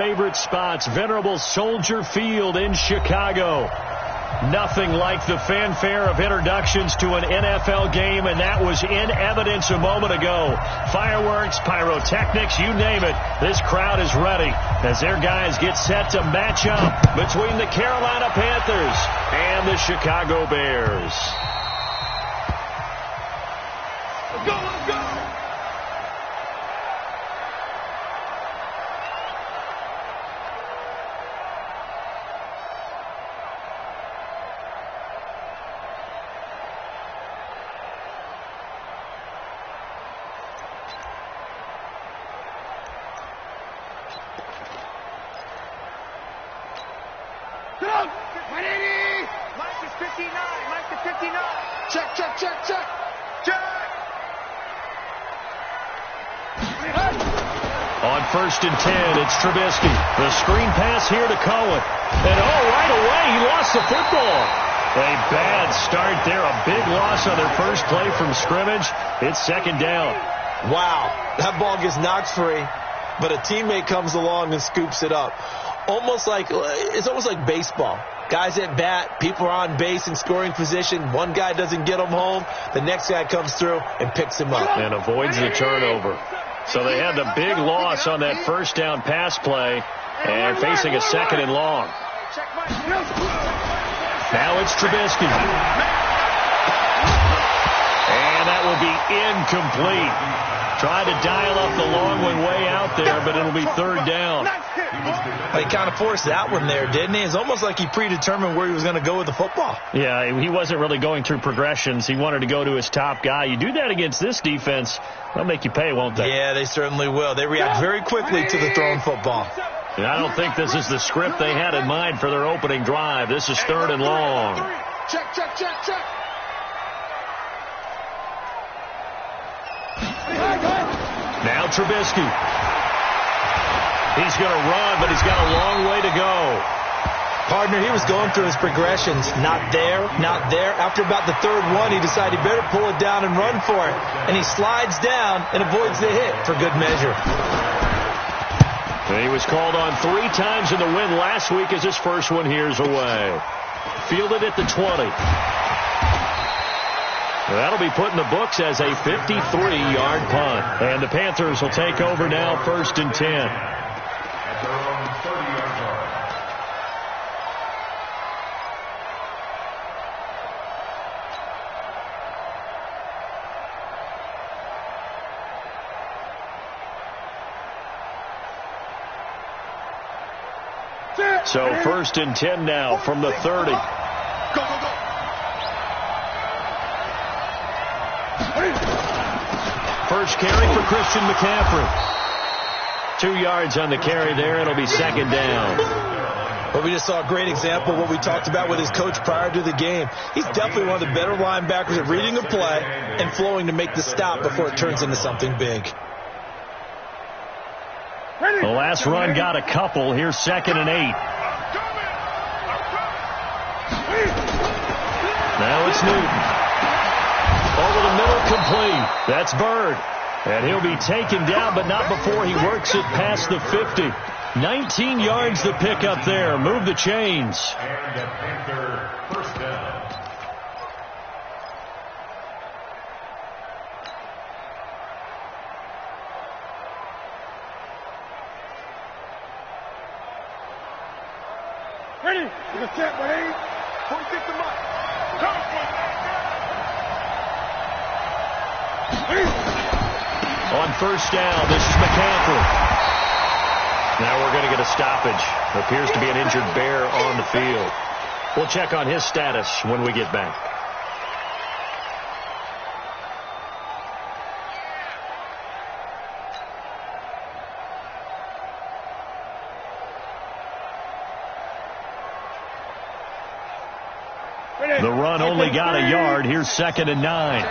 Favorite spots, venerable Soldier Field in Chicago. Nothing like the fanfare of introductions to an NFL game, and that was in evidence a moment ago. Fireworks, pyrotechnics, you name it. This crowd is ready as their guys get set to match up between the Carolina Panthers and the Chicago Bears. Let's go, let's go! On 1st and 10, it's Trubisky. The screen pass here to Cohen. And right away, he lost the football. A bad start there. A big loss on their first play from scrimmage. It's 2nd down. Wow, that ball gets knocked free, but a teammate comes along and scoops it up. It's almost like baseball. Guys at bat, people are on base in scoring position. One guy doesn't get him home. The next guy comes through and picks him up. And avoids the turnover. So they had the big loss on that first down pass play and facing a 2nd and long. Now it's Trubisky. And that will be incomplete. Tried to dial up the long one way out there, but it'll be 3rd down. He kind of forced that one there, didn't he? It's almost like he predetermined where he was going to go with the football. Yeah, he wasn't really going through progressions. He wanted to go to his top guy. You do that against this defense, they'll make you pay, won't they? Yeah, they certainly will. They react very quickly to the thrown football. And I don't think this is the script they had in mind for their opening drive. This is 3rd and long. Check. Now Trubisky. He's going to run, but he's got a long way to go. Partner, he was going through his progressions. Not there, not there. After about the 3rd one, he decided he better pull it down and run for it. And he slides down and avoids the hit for good measure. He was called on 3 times in the win last week as his first one here's away. Fielded at the 20. That'll be put in the books as a 53-yard punt. And the Panthers will take over now, 1st and 10. So 1st and 10 now from the 30. Go. First carry for Christian McCaffrey. 2 yards on the carry there. It'll be 2nd down. Well, we just saw a great example of what we talked about with his coach prior to the game. He's definitely one of the better linebackers at reading a play and flowing to make the stop before it turns into something big. The last run got a couple. Here's 2nd and 8. Now it's Newton. Over the middle, complete. That's Bird. And he'll be taken down, but not before he works it past the 50. 19 yards to pick up there. Move the chains. And the Panther first down. Ready? You're set, ready? 46 to mark. On 1st down, this is McCaffrey. Now we're going to get a stoppage. Appears to be an injured Bear on the field. We'll check on his status when we get back. The run only got a yard. Here's 2nd and 9.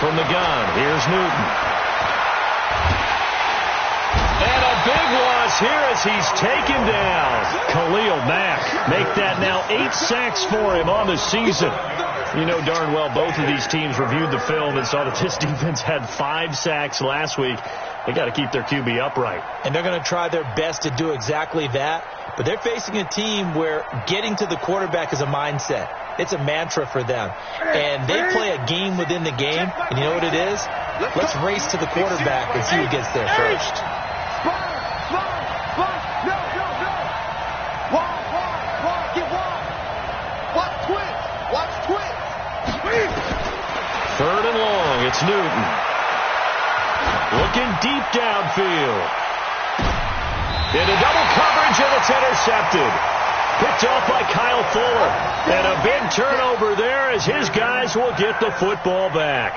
From the gun, here's Newton. And a big loss here as he's taken down. Khalil Mack make that now 8 sacks for him on the season. You know darn well both of these teams reviewed the film and saw that this defense had 5 sacks last week. They got to keep their QB upright. And they're going to try their best to do exactly that. But they're facing a team where getting to the quarterback is a mindset. It's a mantra for them. And they play a game within the game. And you know what it is? Let's race to the quarterback and see who gets there first. Third and long. It's Newton. Looking deep downfield. Into double coverage, and it's intercepted. Picked off by Kyle Fuller. And a big turnover there as his guys will get the football back.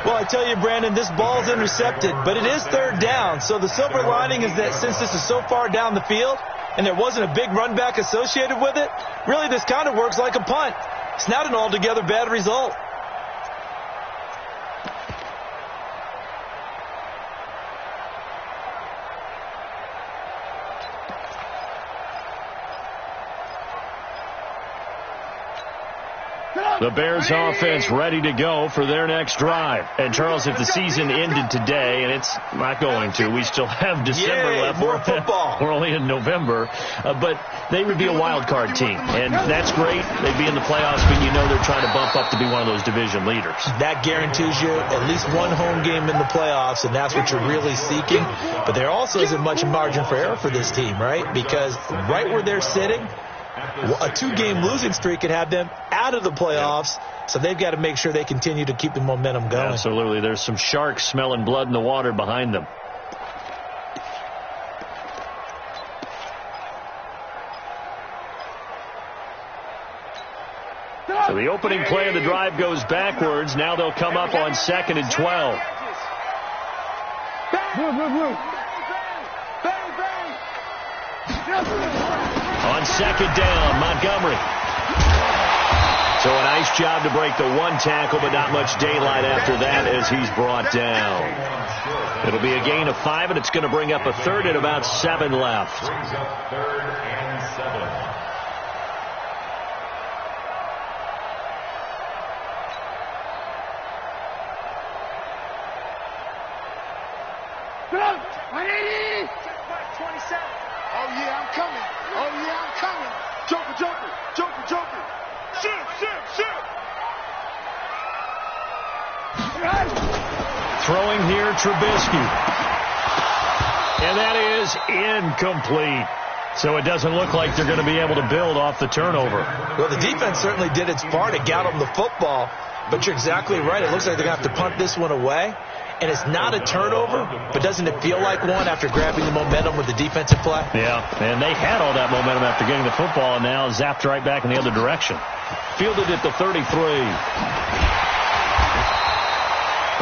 Well, I tell you, Brandon, this ball's intercepted, but it is third down. So the silver lining is that since this is so far down the field and there wasn't a big run back associated with it, really this kind of works like a punt. It's not an altogether bad result. The Bears offense ready to go for their next drive. And, Charles, if the season ended today, and it's not going to, we still have December left. More football. We're only in November. But they would be a wild card team. And that's great. They'd be in the playoffs, but you know they're trying to bump up to be one of those division leaders. That guarantees you at least one home game in the playoffs, and that's what you're really seeking. But there also isn't much margin for error for this team, right? Because right where they're sitting, a 2-game losing streak could have them out of the playoffs, so they've got to make sure they continue to keep the momentum going. Absolutely. There's some sharks smelling blood in the water behind them. So the opening play of the drive goes backwards. Now they'll come up on 2nd and 12. On 2nd down, Montgomery. So a nice job to break the 1 tackle, but not much daylight after that as he's brought down. It'll be a gain of 5, and it's going to bring up a 3rd and about 7 left. Brings up 3rd and 7. Oh, yeah, I'm coming. Oh, yeah, I'm coming. Joker, Joker, Joker, Joker. Shoot, shoot, shoot. Throwing here, Trubisky. And that is incomplete. So it doesn't look like they're going to be able to build off the turnover. Well, the defense certainly did its part to get them the football, but you're exactly right. It looks like they're going to have to punt this one away. And it's not a turnover, but doesn't it feel like one after grabbing the momentum with the defensive play? Yeah, and they had all that momentum after getting the football, and now zapped right back in the other direction. Fielded at the 33.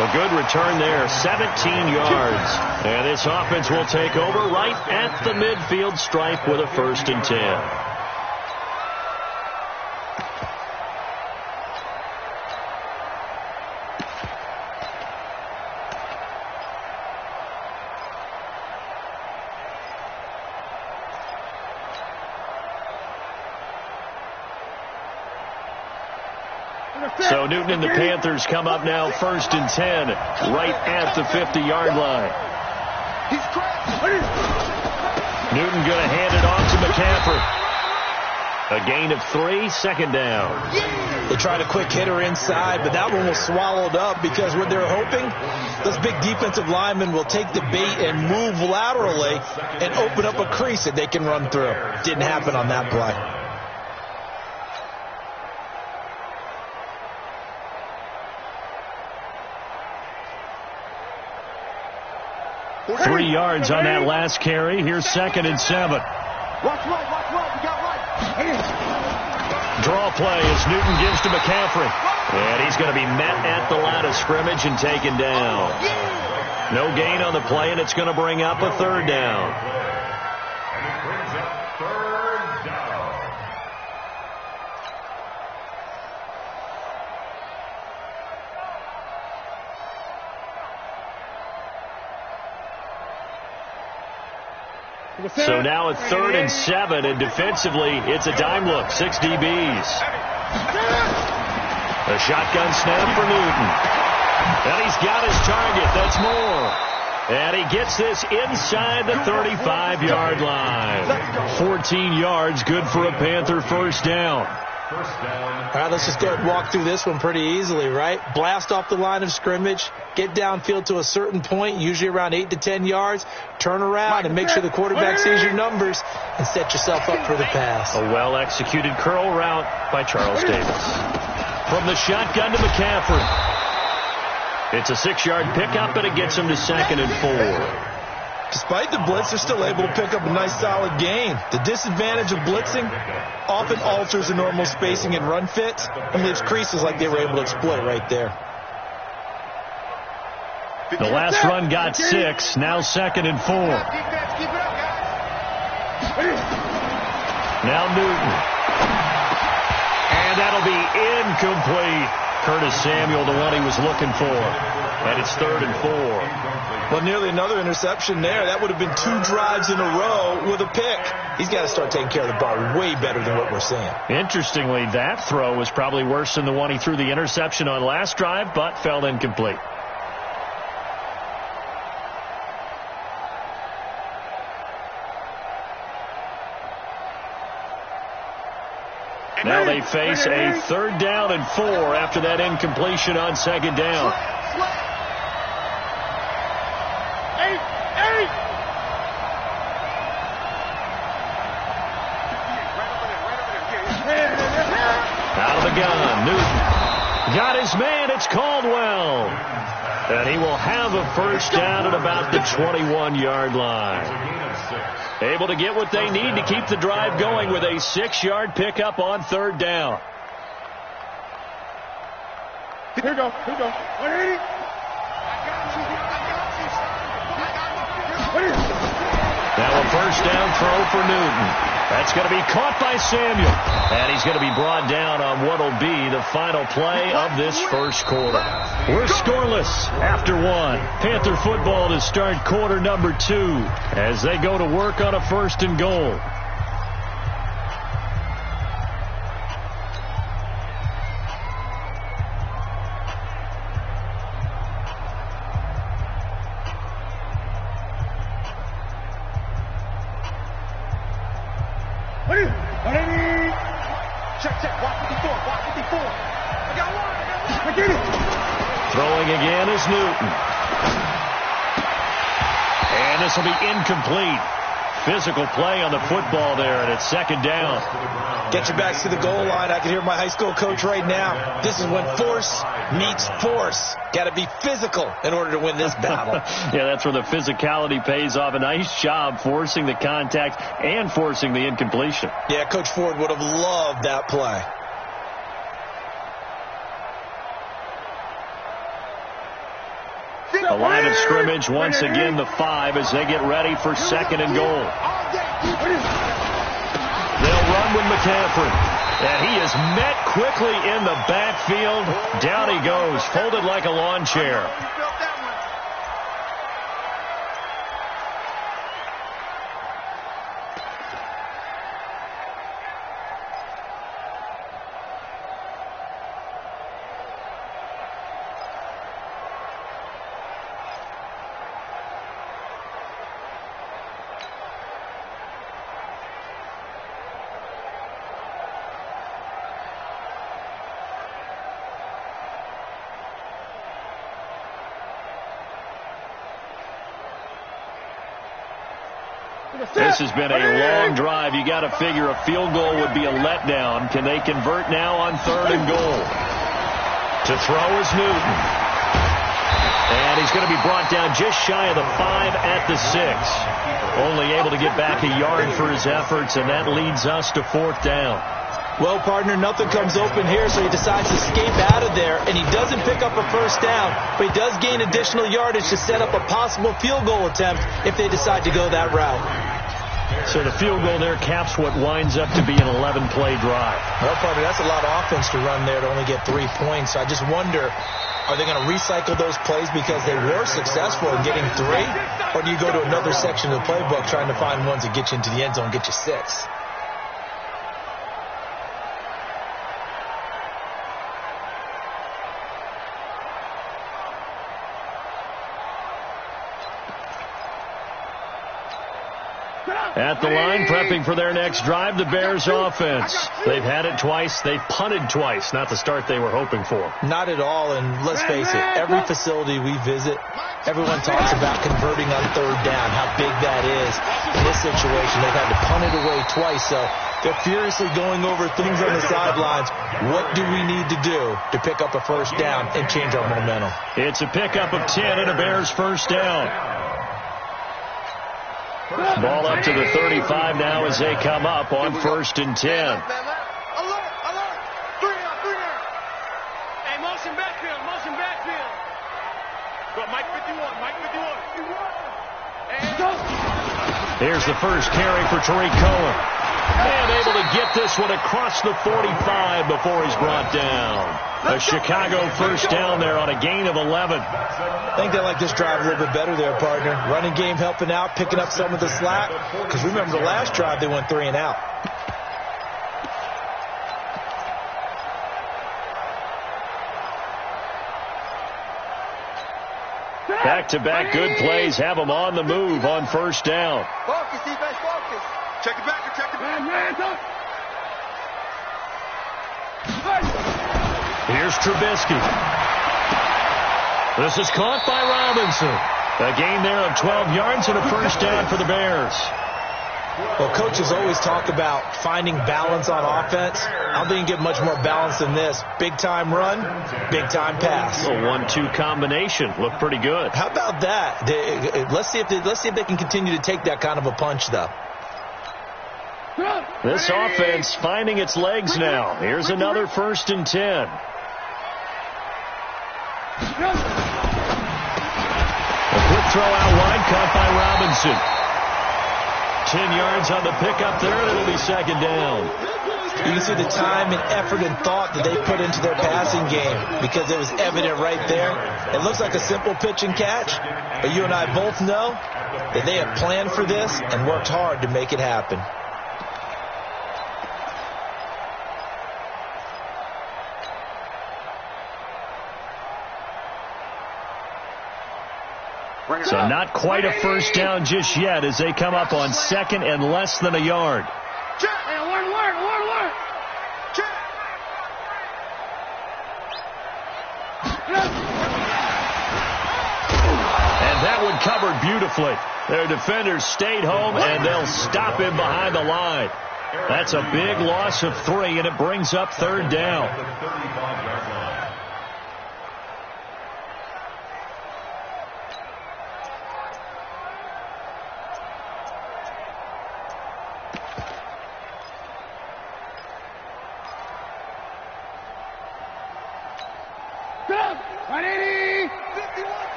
A good return there, 17 yards. And this offense will take over right at the midfield stripe with a 1st and 10. So Newton and the Panthers come up now 1st and 10 right at the 50-yard line. Newton going to hand it off to McCaffrey. A gain of 3, 2nd down. They tried a quick hitter inside, but that one was swallowed up because what they're hoping, those big defensive linemen will take the bait and move laterally and open up a crease that they can run through. Didn't happen on that play. 3 yards on that last carry. Here's 2nd and 7. Watch right, we got right. Draw play as Newton gives to McCaffrey. And he's going to be met at the line of scrimmage and taken down. No gain on the play, and it's going to bring up a 3rd down. And it brings up 3rd down. So now a 3rd and 7, and defensively, it's a dime look. 6 DBs. A shotgun snap for Newton. And he's got his target. That's Moore. And he gets this inside the 35-yard line. 14 yards, good for a Panther first down. All right, let's just go ahead and walk through this one pretty easily, right? Blast off the line of scrimmage, get downfield to a certain point, usually around 8 to 10 yards, turn around and make sure the quarterback sees your numbers and set yourself up for the pass. A well-executed curl route by Charles Davis. From the shotgun to McCaffrey. It's a 6-yard pickup, and it gets him to 2nd and 4. Despite the blitz, they're still able to pick up a nice, solid gain. The disadvantage of blitzing often alters the normal spacing and run fits and leaves creases like they were able to exploit right there. The last run got 6, now 2nd and 4. Now Newton. And that'll be incomplete. Curtis Samuel, the one he was looking for. And it's 3rd and 4. Well, nearly another interception there. That would have been 2 drives in a row with a pick. He's got to start taking care of the ball way better than what we're seeing. Interestingly, that throw was probably worse than the one he threw the interception on last drive, but fell incomplete. Now they face a 3rd down and 4 after that incompletion on 2nd down. Out of the gun, Newton got his man. It's Caldwell. And he will have a first down at about the 21-yard line. Able to get what they need to keep the drive going with a 6-yard pickup on 3rd down. Here we go. 180. Now a first down throw for Newton. That's going to be caught by Samuel. And he's going to be brought down on what will be the final play of this first quarter. We're scoreless after 1. Panther football to start quarter number 2 as they go to work on a 1st and goal. Throwing again is Newton. And this will be incomplete. Physical play on the football there, and it's 2nd down. Get your backs to the goal line. I can hear my high school coach right now. This is when force meets force. Got to be physical in order to win this battle. Yeah, that's where the physicality pays off. A nice job forcing the contact and forcing the incompletion. Yeah, Coach Ford would have loved that play. The line of scrimmage once again the 5 as they get ready for 2nd and goal. They'll run with McCaffrey. And he is met quickly in the backfield. Down he goes, folded like a lawn chair. This has been a long drive. You got to figure a field goal would be a letdown. Can they convert now on 3rd and goal? To throw is Newton. And he's going to be brought down just shy of the 5 at the 6. Only able to get back a yard for his efforts, and that leads us to 4th down. Well, partner, nothing comes open here, so he decides to escape out of there, and he doesn't pick up a first down, but he does gain additional yardage to set up a possible field goal attempt if they decide to go that route. So the field goal there caps what winds up to be an 11-play drive. Well, partner, that's a lot of offense to run there to only get 3 points. So I just wonder, are they going to recycle those plays because they were successful in getting 3? Or do you go to another section of the playbook trying to find ones that get you into the end zone and get you 6? At the line, prepping for their next drive, the Bears offense. They've had it twice. They've punted twice. Not the start they were hoping for. Not at all, and let's face it, every facility we visit, everyone talks about converting on third down, how big that is. In this situation, they've had to punt it away twice, so they're furiously going over things on the sidelines. What do we need to do to pick up a first down and change our momentum? It's a pickup of 10 and a Bears first down. Ball up to the 35 now as they come up on 1st and 10. Alert! Alert! 3 out! Hey, motion backfield! Go, Mike 51! Here's the first carry for Tariq Cohen. And able to get this one across the 45 before he's brought down. A Chicago first down there on a gain of 11. I think they like this drive a little bit better there, partner. Running game helping out, picking up some of the slack. Because remember the last drive, they went 3 and out. Back-to-back good plays have them on the move on first down. Focus, defense, focus. Check it back. Here's Trubisky. This is caught by Robinson. A gain there of 12 yards and a first down for the Bears. Well, coaches always talk about finding balance on offense. I don't think you can get much more balance than this. Big-time run, big-time pass. A 1-2 combination. Looked pretty good. How about that? Let's see if they can continue to take that kind of a punch, though. This offense finding its legs now. Here's another 1st and 10. A quick throw out wide, caught by Robinson. 10 yards on the pickup there, and it'll be 2nd down. You can see the time and effort and thought that they put into their passing game because it was evident right there. It looks like a simple pitch and catch, but you and I both know that they have planned for this and worked hard to make it happen. So not quite a first down just yet as they come up on 2nd and less than a yard. And that one covered beautifully. Their defenders stayed home, and they'll stop him behind the line. That's a big loss of 3, and it brings up 3rd down.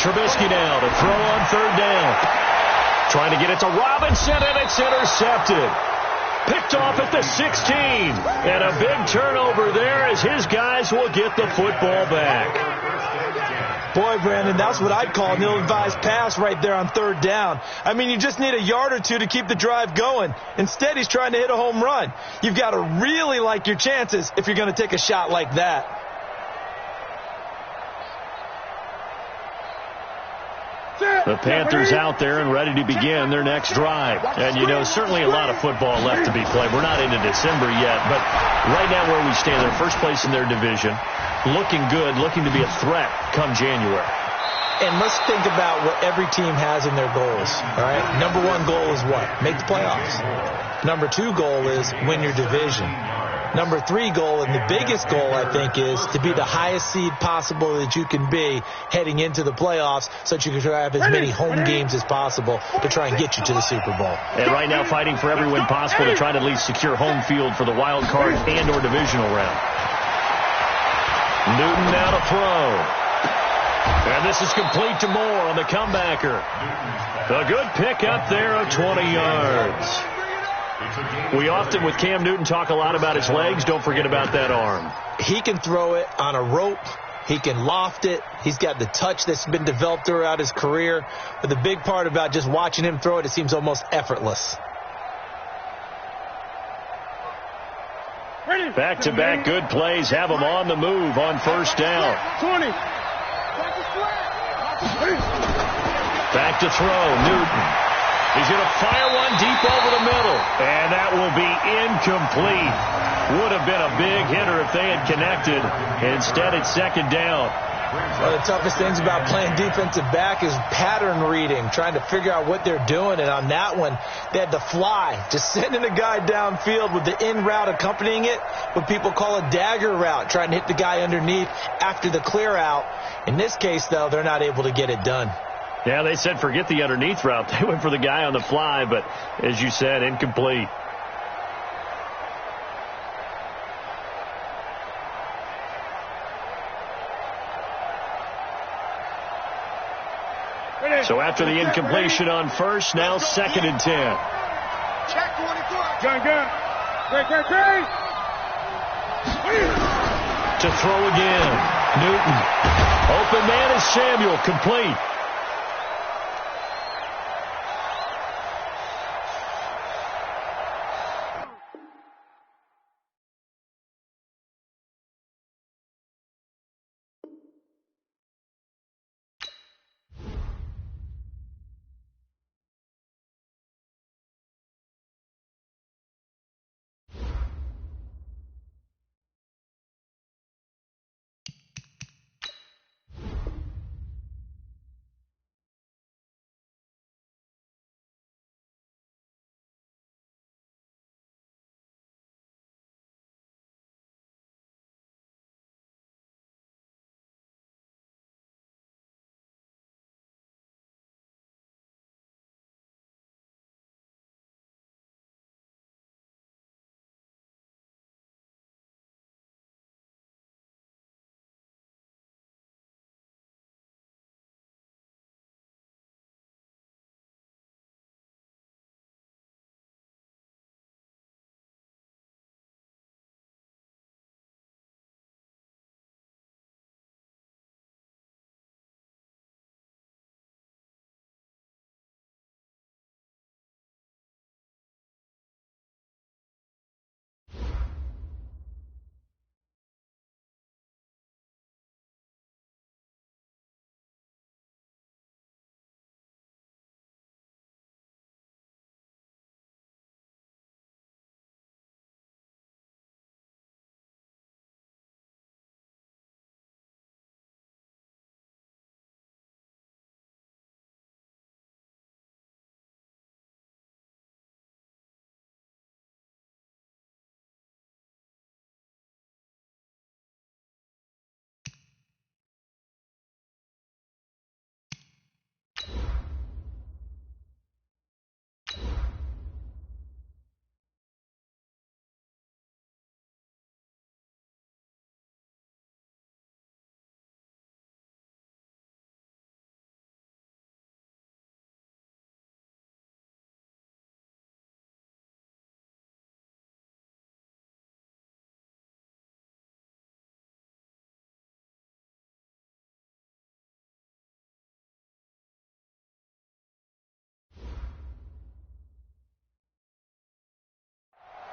Trubisky now to throw on 3rd down. Trying to get it to Robinson, and it's intercepted. Picked off at the 16. And a big turnover there as his guys will get the football back. Boy, Brandon, that's what I'd call an ill-advised pass right there on 3rd down. I mean, you just need a yard or two to keep the drive going. Instead, he's trying to hit a home run. You've got to really like your chances if you're going to take a shot like that. The Panthers out there and ready to begin their next drive. And, you know, certainly a lot of football left to be played. We're not into December yet, but right now where we stand, they're first place in their division, looking good, looking to be a threat come January. And let's think about what every team has in their goals, all right? Number 1 goal is what? Make the playoffs. Number 2 goal is win your division. Number 3 goal, and the biggest goal, I think, is to be the highest seed possible that you can be heading into the playoffs so that you can have as many home games as possible to try and get you to the Super Bowl. And right now fighting for every win possible to try to at least secure home field for the wild card and or divisional round. Newton now to throw. And this is complete to Moore on the comebacker. A good pick up there of 20 yards. We often, with Cam Newton, talk a lot about his legs. Don't forget about that arm. He can throw it on a rope. He can loft it. He's got the touch that's been developed throughout his career. But the big part about just watching him throw it, it seems almost effortless. Back-to-back good plays have him on the move on first down. 20. Back to throw, Newton. He's going to fire one deep over the middle. And that will be incomplete. Would have been a big hitter if they had connected. Instead, it's second down. One of the toughest things about playing defensive back is pattern reading, trying to figure out what they're doing. And on that one, they had to fly, just sending a guy downfield with the in route accompanying it, what people call a dagger route, trying to hit the guy underneath after the clear out. In this case, though, they're not able to get it done. Yeah, they said forget the underneath route. They went for the guy on the fly, but as you said, incomplete. So after the incompletion on first, now 2nd and 10. Check 24. Gun. Great. To throw again. Newton. Open man is Samuel. Complete.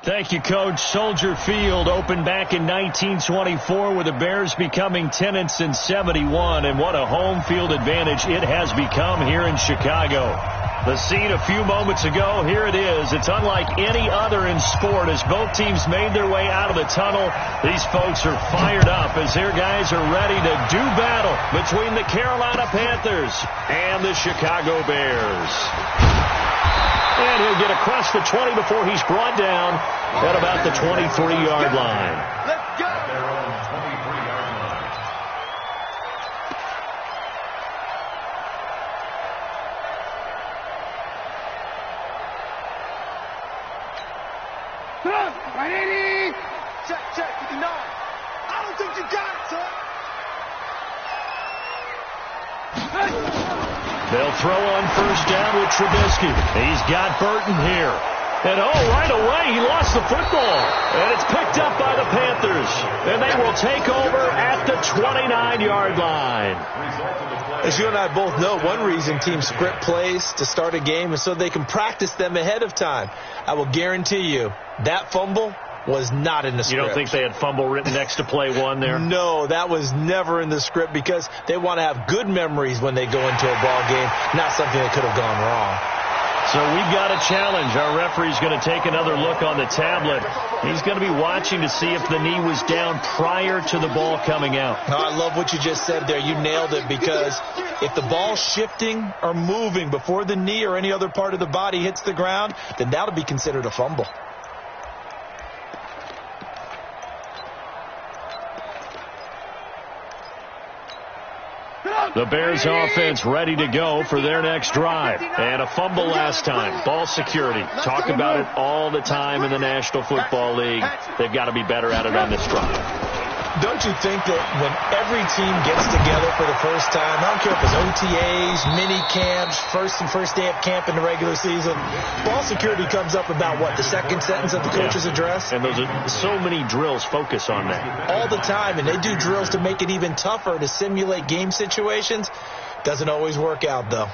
Thank you, Coach. Soldier Field opened back in 1924 with the Bears becoming tenants in 71, and what a home field advantage it has become here in Chicago. The scene a few moments ago, here it is. It's unlike any other in sport as both teams made their way out of the tunnel. These folks are fired up as their guys are ready to do battle between the Carolina Panthers and the Chicago Bears. And he'll get across the 20 before he's brought down at about the 23-yard line. Let's go. Their own 23-yard line. Check, 59. I don't think you got it, son. They'll throw on first down with Trubisky. He's got Burton here. And, right away, he lost the football. And it's picked up by the Panthers. And they will take over at the 29-yard line. As you and I both know, one reason teams script plays to start a game is so they can practice them ahead of time. I will guarantee you that fumble was not in the script. You don't think they had fumble written next to play one there? No, that was never in the script because they want to have good memories when they go into a ball game, not something that could have gone wrong. So we've got a challenge. Our referee's going to take another look on the tablet. He's going to be watching to see if the knee was down prior to the ball coming out. No, I love what you just said there. You nailed it, because if the ball's shifting or moving before the knee or any other part of the body hits the ground, then that'll be considered a fumble. The Bears offense ready to go for their next drive. And a fumble last time. Ball security. Talk about it all the time in the National Football League. They've got to be better at it on this drive. Don't you think that when every team gets together for the first time, I don't care if it's OTAs, mini camps, first day of camp in the regular season, ball security comes up about what, the second sentence of the coach's address? And those are so many drills focus on that. All the time, and they do drills to make it even tougher to simulate game situations. Doesn't always work out, though.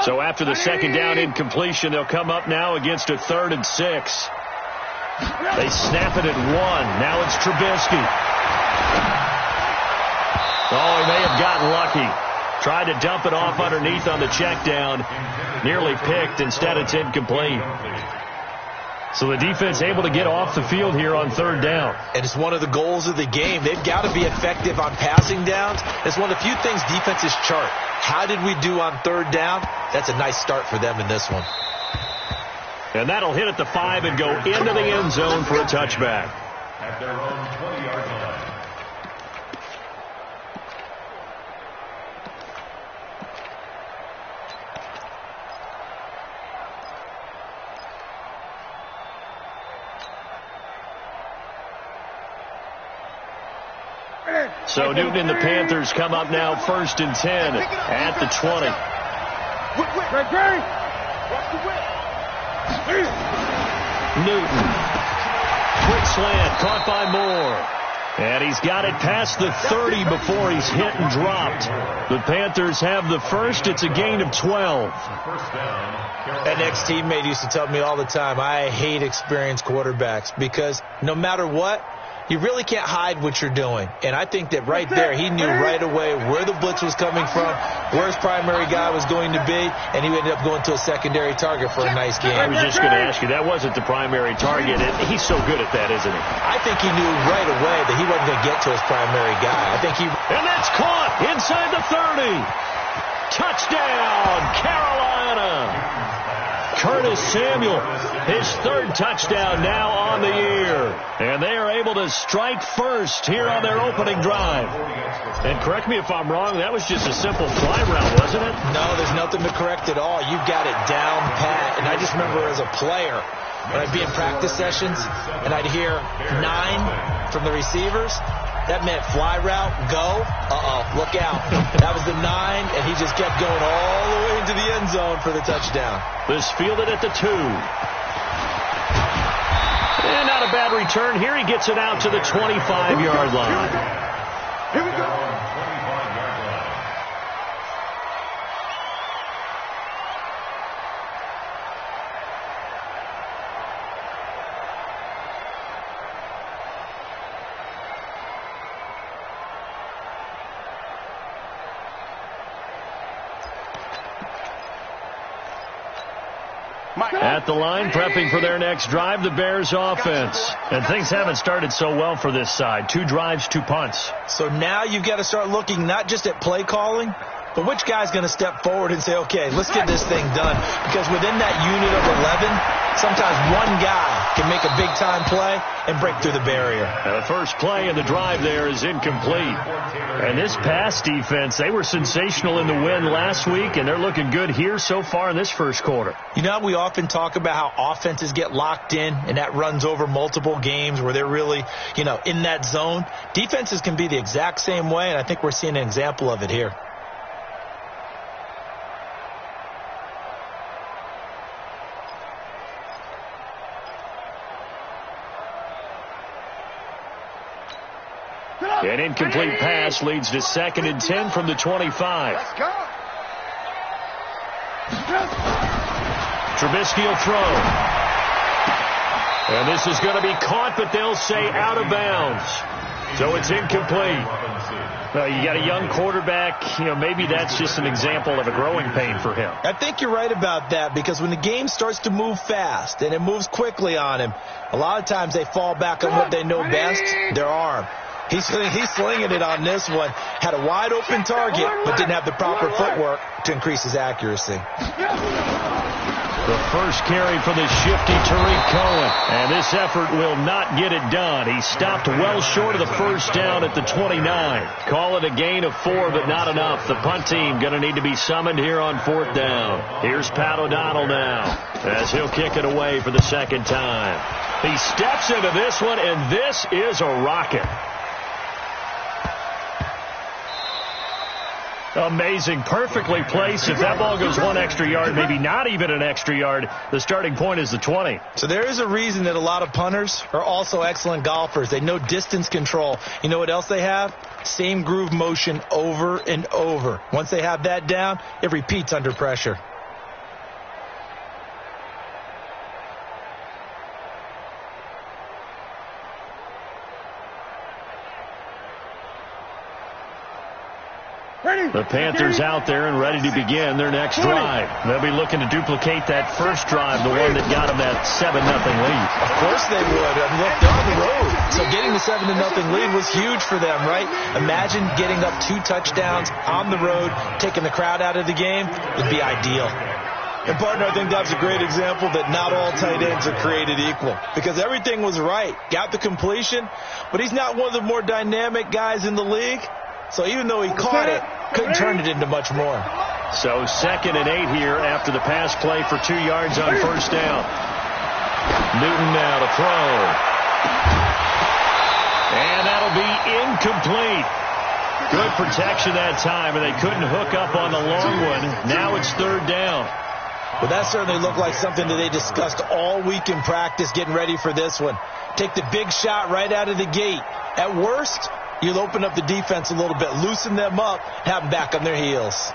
So after the second down incompletion, they'll come up now against a 3rd and 6. They snap it at 1. Now it's Trubisky. Oh, he may have gotten lucky. Tried to dump it off underneath on the check down. Nearly picked. Instead, it's incomplete. So the defense able to get off the field here on 3rd down. And it's one of the goals of the game. They've got to be effective on passing downs. It's one of the few things defenses chart. How did we do on 3rd down? That's a nice start for them in this one. And that'll hit at the 5 and go into the end zone for a touchback. At their own 20-yard line. So Newton and the Panthers come up now 1st and 10 at the 20. Newton. Quick slant caught by Moore. And he's got it past the 30 before he's hit and dropped. The Panthers have the first. It's a gain of 12. An ex-teammate used to tell me all the time, I hate experienced quarterbacks because no matter what, you really can't hide what you're doing. And I think that right there, he knew right away where the blitz was coming from, where his primary guy was going to be, and he ended up going to a secondary target for a nice game. I was just going to ask you, that wasn't the primary target. He's so good at that, isn't he? I think he knew right away that he wasn't going to get to his primary guy. I think he... And that's caught inside the 30. Touchdown, Carolina. Curtis Samuel, his 3rd touchdown now on the year. And they are able to strike first here on their opening drive. And correct me if I'm wrong, that was just a simple fly route, wasn't it? No, there's nothing to correct at all. You've got it down pat. And I just remember as a player, when I'd be in practice sessions and I'd hear 9 from the receivers, that meant fly route, go, look out. That was the 9, and he just kept going all the way into the end zone for the touchdown. This fielded at the 2. And not a bad return. Here he gets it out to the 25-yard line. Here we go. At the line, prepping for their next drive, the Bears offense. And things haven't started so well for this side. 2 drives, 2 punts. So now you've got to start looking not just at play calling, But which guy's going to step forward and say, okay, let's get this thing done? Because within that unit of 11, sometimes one guy can make a big-time play and break through the barrier. The first play in the drive there is incomplete. And this pass defense, they were sensational in the win last week, and they're looking good here so far in this first quarter. You know, we often talk about how offenses get locked in, and that runs over multiple games where they're really, in that zone. Defenses can be the exact same way, and I think we're seeing an example of it here. An incomplete pass leads to 2nd and 10 from the 25. Let's go. Trubisky will throw. And this is going to be caught, but they'll say out of bounds. So it's incomplete. You got a young quarterback. Maybe that's just an example of a growing pain for him. I think you're right about that, because when the game starts to move fast and it moves quickly on him, a lot of times they fall back on what they know best, their arm. He's slinging it on this one. Had a wide open target, but didn't have the proper footwork to increase his accuracy. The first carry for the shifty Tariq Cohen. And this effort will not get it done. He stopped well short of the first down at the 29. Call it a gain of 4, but not enough. The punt team going to need to be summoned here on 4th down. Here's Pat O'Donnell now as he'll kick it away for the second time. He steps into this one, and this is a rocket. Amazing. Perfectly placed. If that ball goes 1 extra yard, maybe not even an extra yard, the starting point is the 20. So there is a reason that a lot of punters are also excellent golfers. They know distance control. You know what else they have? Same groove motion over and over. Once they have that down, it repeats under pressure. The Panthers out there and ready to begin their next drive. They'll be looking to duplicate that first drive, the one that got them that 7-0 lead. Of course they would. I mean, look, they're on the road. So getting the 7-0 lead was huge for them, right? Imagine getting up 2 touchdowns on the road, taking the crowd out of the game. Would be ideal. And, partner, I think that's a great example that not all tight ends are created equal, because everything was right. Got the completion, but he's not one of the more dynamic guys in the league. So even though he caught it, couldn't turn it into much more. So 2nd and 8 here after the pass play for 2 yards on first down. Newton now to throw. And that'll be incomplete. Good protection that time, and they couldn't hook up on the long one. Now it's 3rd down. Well, that certainly looked like something that they discussed all week in practice, getting ready for this one. Take the big shot right out of the gate. At worst, you'll open up the defense a little bit, loosen them up, have them back on their heels.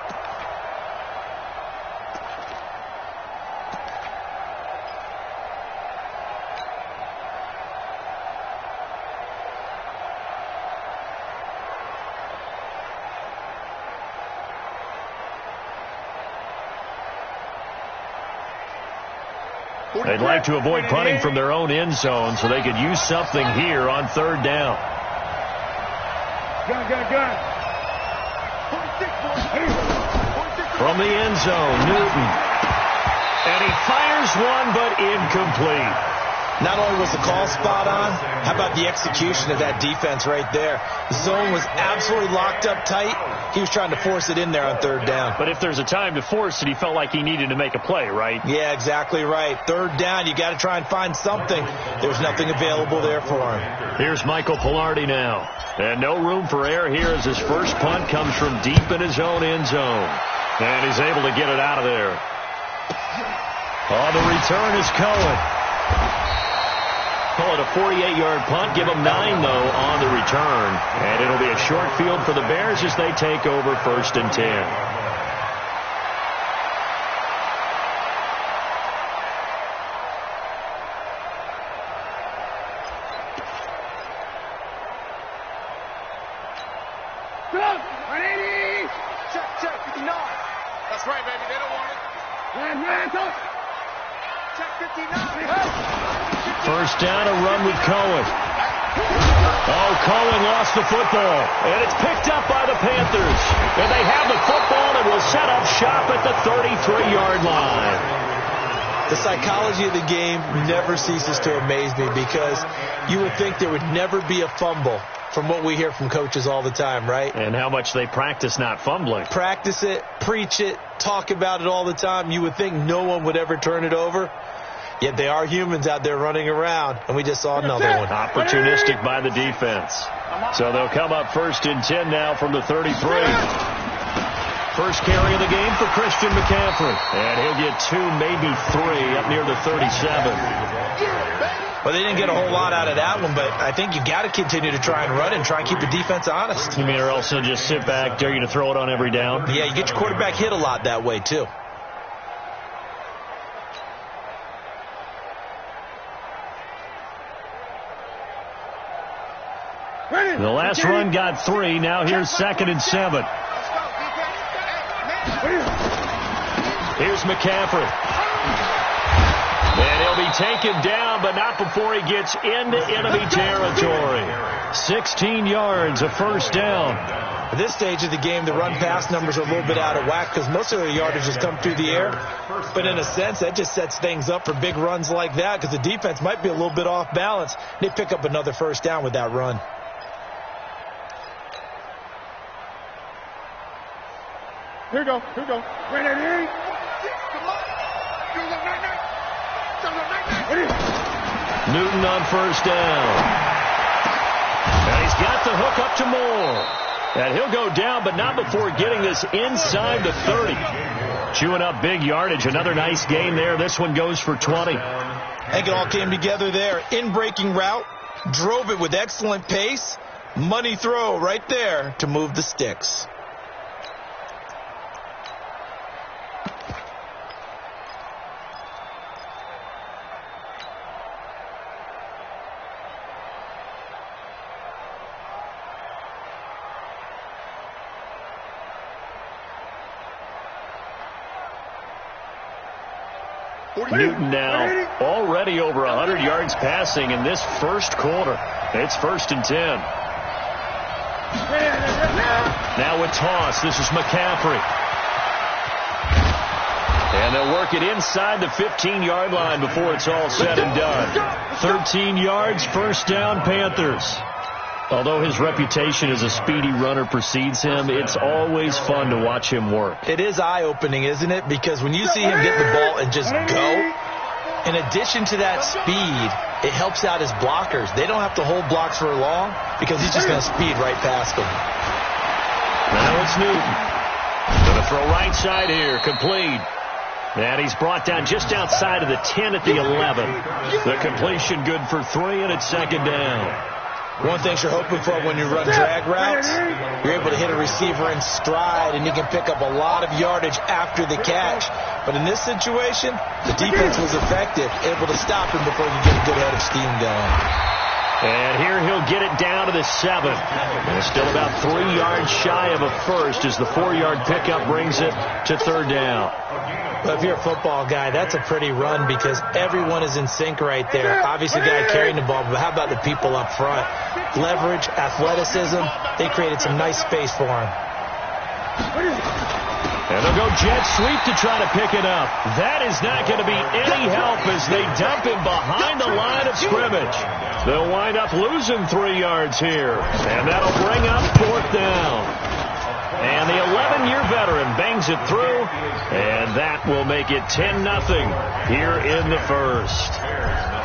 They'd like to avoid punting from their own end zone so they could use something here on 3rd down. Gun. From the end zone, Newton. And he fires one, but incomplete. Not only was the call spot on, how about the execution of that defense right there? The zone was absolutely locked up tight. He was trying to force it in there on 3rd down. But if there's a time to force it, he felt like he needed to make a play, right? Yeah, exactly right. 3rd down, you got to try and find something. There's nothing available there for him. Here's Michael Pilardi now. And no room for error here as his first punt comes from deep in his own end zone. And he's able to get it out of there. On the return is Cohen. Call it a 48-yard punt. Give them 9, though, on the return. And it'll be a short field for the Bears as they take over 1st and 10. Check, 59. That's right, baby. They don't want it. Check 59. First down, a run with Cohen. Oh, Cohen lost the football, and it's picked up by the Panthers. And they have the football and will set up shop at the 33-yard line. The psychology of the game never ceases to amaze me because you would think there would never be a fumble from what we hear from coaches all the time, right? And how much they practice not fumbling. Practice it, preach it, talk about it all the time. You would think no one would ever turn it over. Yet they are humans out there running around, and we just saw another one. Opportunistic by the defense. So they'll come up 1st and 10 now from the 33. First carry of the game for Christian McCaffrey. And he'll get 2, maybe 3 up near the 37. Well, they didn't get a whole lot out of that one, but I think you got to continue to try and run and try and keep the defense honest. You mean or else they'll just sit back, dare you to throw it on every down? Yeah, you get your quarterback hit a lot that way, too. The last run got 3. Now here's 2nd and 7. Here's McCaffrey. And he'll be taken down, but not before he gets into enemy territory. 16 yards, a first down. At this stage of the game, the run-pass numbers are a little bit out of whack because most of their yardage has come through the air. But in a sense, that just sets things up for big runs like that because the defense might be a little bit off balance. They pick up another first down with that run. Here we go. Right at here. Newton on first down. And he's got the hook up to Moore. And he'll go down, but not before getting this inside the 30. Chewing up big yardage. Another nice gain there. This one goes for 20. I think it all came together there. In-breaking route. Drove it with excellent pace. Money throw right there to move the sticks. Newton now already over 100 yards passing in this first quarter. It's 1st and 10. Now a toss. This is McCaffrey. And they'll work it inside the 15-yard line before it's all said and done. 13 yards, first down, Panthers. Although his reputation as a speedy runner precedes him, it's always fun to watch him work. It is eye-opening, isn't it? Because when you see him get the ball and just go, in addition to that speed, it helps out his blockers. They don't have to hold blocks for long because he's just going to speed right past them. Now it's Newton. Going to throw right side here, complete. And he's brought down just outside of the 10 at the 11. The completion good for 3, and it's 2nd down. One thing you're hoping for when you run drag routes, you're able to hit a receiver in stride, and you can pick up a lot of yardage after the catch. But in this situation, the defense was effective, able to stop him before you get a good head of steam going. And here he'll get it down to the 7. And still about 3 yards shy of a first as the 4-yard pickup brings it to 3rd down. But if you're a football guy, that's a pretty run because everyone is in sync right there. Obviously, the guy carrying the ball, but how about the people up front? Leverage, athleticism, they created some nice space for him. And they'll go jet sweep to try to pick it up. That is not going to be any help as they dump him behind the line of scrimmage. They'll wind up losing 3 yards here. And that'll bring up 4th down. And the 11-year veteran bangs it through, and that will make it 10-0 here in the first.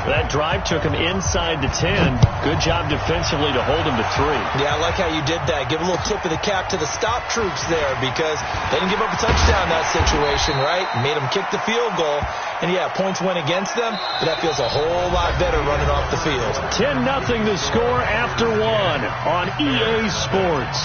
That drive took him inside the 10. Good job defensively to hold him to 3. Yeah, I like how you did that. Give a little tip of the cap to the stop troops there because they didn't give up a touchdown in that situation, right? Made them kick the field goal. And, yeah, points went against them, but that feels a whole lot better running off the field. 10-0 the score after 1 on EA Sports.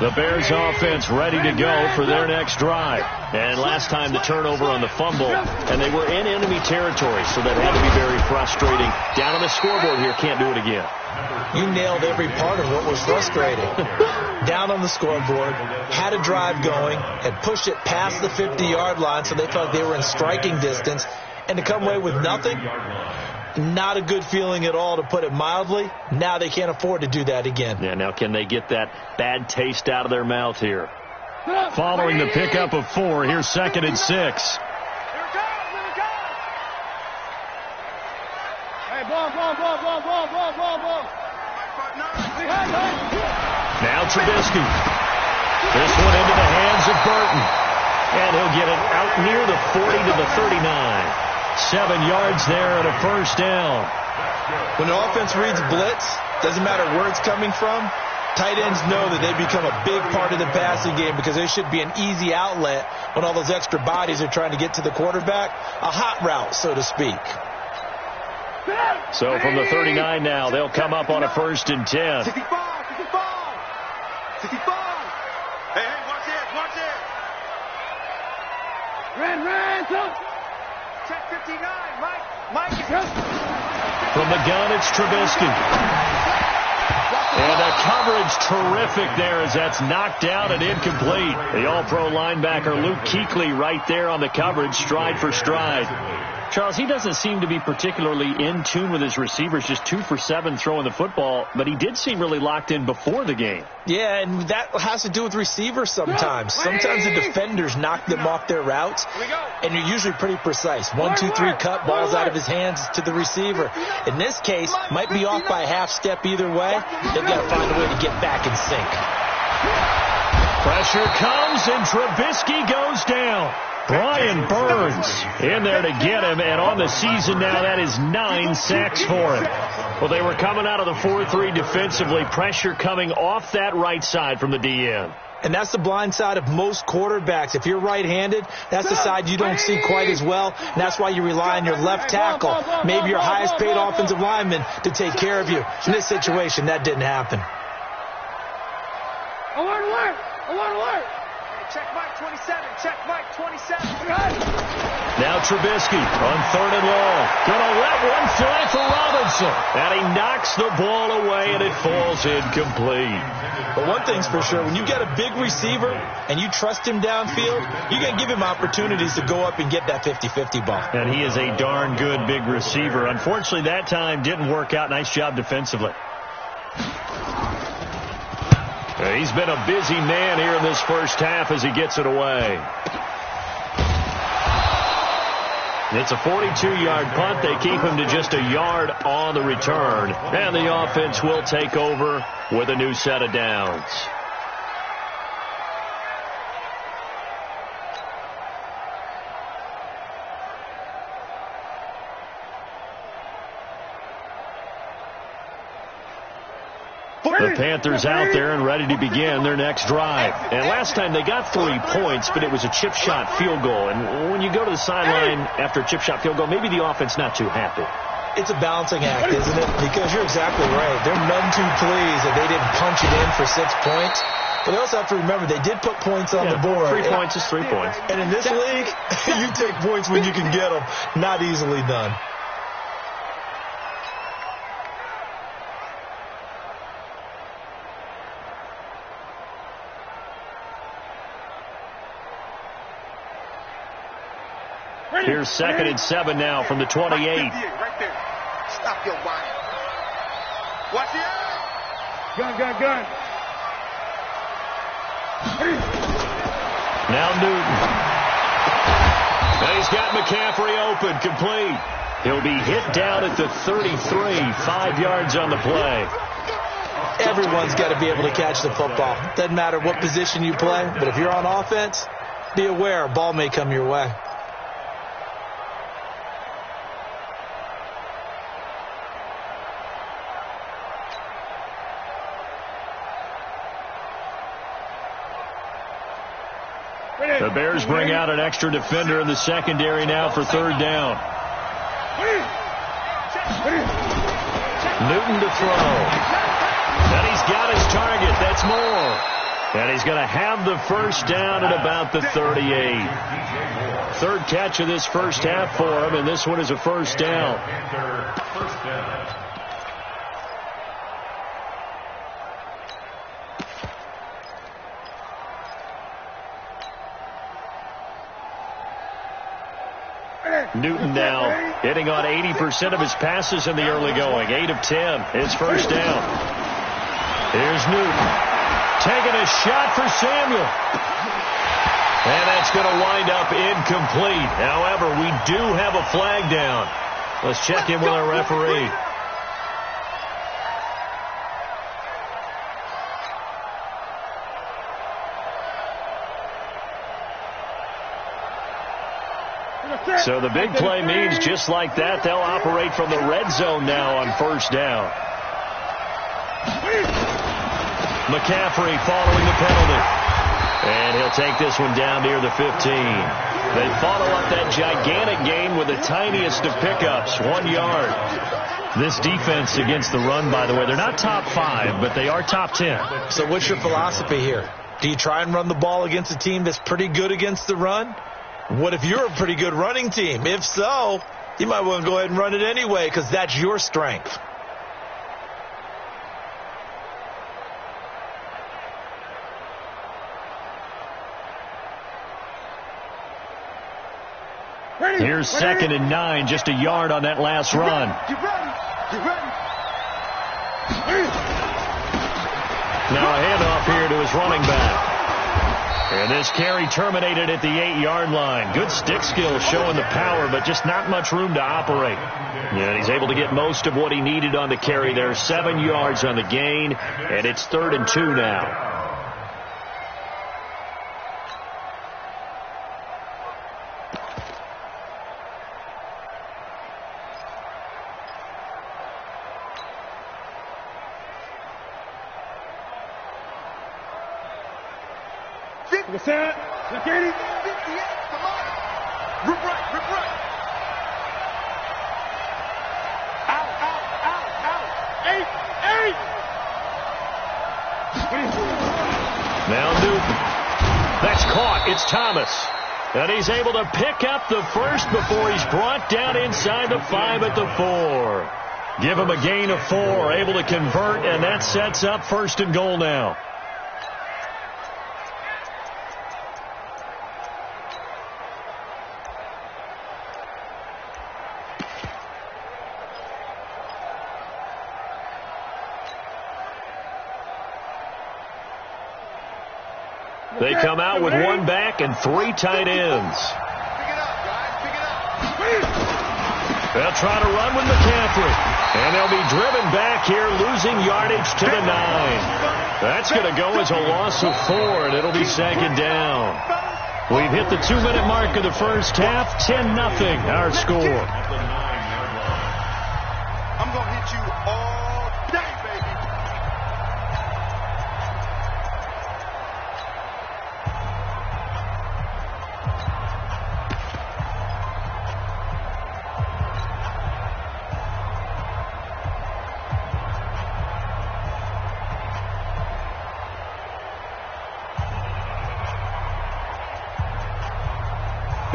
The Bears offense ready to go for their next drive. And last time the turnover on the fumble, and they were in enemy territory, so that had to be very frustrating. Down on the scoreboard here, can't do it again. You nailed every part of what was frustrating. Down on the scoreboard, had a drive going, had pushed it past the 50-yard line so they felt they were in striking distance, and to come away with nothing, Not a good feeling at all, to put it mildly. Now they can't afford to do that again. Yeah, now can they get that bad taste out of their mouth here? Following the pickup of 4, here's 2nd and 6. Here it comes. Hey, ball. Now Trubisky. This one into the hands of Burton. And he'll get it out near the 40 to the 39. 7 yards there and a first down. When an offense reads blitz, doesn't matter where it's coming from, tight ends know that they become a big part of the passing game because they should be an easy outlet when all those extra bodies are trying to get to the quarterback. A hot route, so to speak. So from the 39 now, they'll come up on a 1st and 10. 65. Hey, watch it. Ran, son. Check 59, Mike is From the gun, it's Trubisky. And a coverage terrific there as that's knocked down and incomplete. The all-pro linebacker Luke Kuechly right there on the coverage, stride for stride. Charles, he doesn't seem to be particularly in tune with his receivers, just 2 for 7 throwing the football, but he did seem really locked in before the game. Yeah, and that has to do with receivers sometimes. Sometimes the defenders knock them off their routes, and you're usually pretty precise. 1, 2, 3 cut, balls out of his hands to the receiver. In this case, might be off by a half step either way. They've got to find a way to get back in sync. Pressure comes, and Trubisky goes down. Brian Burns in there to get him, and on the season now, that is 9 sacks for him. Well, they were coming out of the 4-3 defensively. Pressure coming off that right side from the DN. And that's the blind side of most quarterbacks. If you're right-handed, that's the side you don't see quite as well, and that's why you rely on your left tackle, maybe your highest-paid offensive lineman, to take care of you. In this situation, that didn't happen. Alert. Check Mike 27. Now Trubisky on 3rd and long. Gonna let one fly for Robinson. And he knocks the ball away, and it falls incomplete. But one thing's for sure, when you get a big receiver and you trust him downfield, you got to give him opportunities to go up and get that 50-50 ball. And he is a darn good big receiver. Unfortunately, that time didn't work out. Nice job defensively. He's been a busy man here in this first half as he gets it away. It's a 42-yard punt. They keep him to just a yard on the return. And the offense will take over with a new set of downs. The Panthers out there and ready to begin their next drive. And last time they got 3 points, but it was a chip shot field goal. And when you go to the sideline after a chip shot field goal, maybe the offense not too happy. It's a balancing act, isn't it? Because you're exactly right. They're none too pleased that they didn't punch it in for 6 points. But they also have to remember they did put points on the board. 3 points is 3 points. And in this league, you take points when you can get them. Not easily done. Here's 2nd and 7 now from the 28. Right there. Stop your whining. Watch it out. Gun. Now Newton. And he's got McCaffrey open, complete. He'll be hit down at the 33, 5 yards on the play. Everyone's got to be able to catch the football. Doesn't matter what position you play, but if you're on offense, be aware a ball may come your way. The Bears bring out an extra defender in the secondary now for 3rd down. Newton to throw. And he's got his target. That's more. And he's going to have the first down at about the 38. 3rd catch of this first half for him, and this one is a first down. Newton now hitting on 80% of his passes in the early going. 8 of 10. His first down. Here's Newton. Taking a shot for Samuel. And that's going to wind up incomplete. However, we do have a flag down. Let's check in with our referee. So the big play means just like that, they'll operate from the red zone now on first down. McCaffrey following the penalty. And he'll take this one down near the 15. They follow up that gigantic gain with the tiniest of pickups, 1 yard. This defense against the run, by the way, they're not top 5, but they are top 10. So what's your philosophy here? Do you try and run the ball against a team that's pretty good against the run? What if you're a pretty good running team? If so, you might want to go ahead and run it anyway because that's your strength. Here's 2nd and 9, just a yard on that last run. Now a handoff here to his running back. And this carry terminated at the 8-yard line. Good stick skills showing the power, but just not much room to operate. And he's able to get most of what he needed on the carry there. 7 yards on the gain, and it's 3rd and 2 now. What's that? Look at it. 58, come on. Rip right, rip right. Out, out, out, out. 8, 8. Now Newton. That's caught. It's Thomas. And he's able to pick up the first before he's brought down inside the 5 at the 4. Give him a gain of 4. Able to convert, and that sets up 1st and goal now. They come out with 1 back and 3 tight ends. Pick it up, guys. Pick it up. They'll try to run with McCaffrey. And they'll be driven back here, losing yardage to the 9. That's going to go as a loss of 4, and it'll be 2nd down. We've hit the 2-minute mark of the first half. 10-0 our score. I'm going to hit you all day, baby.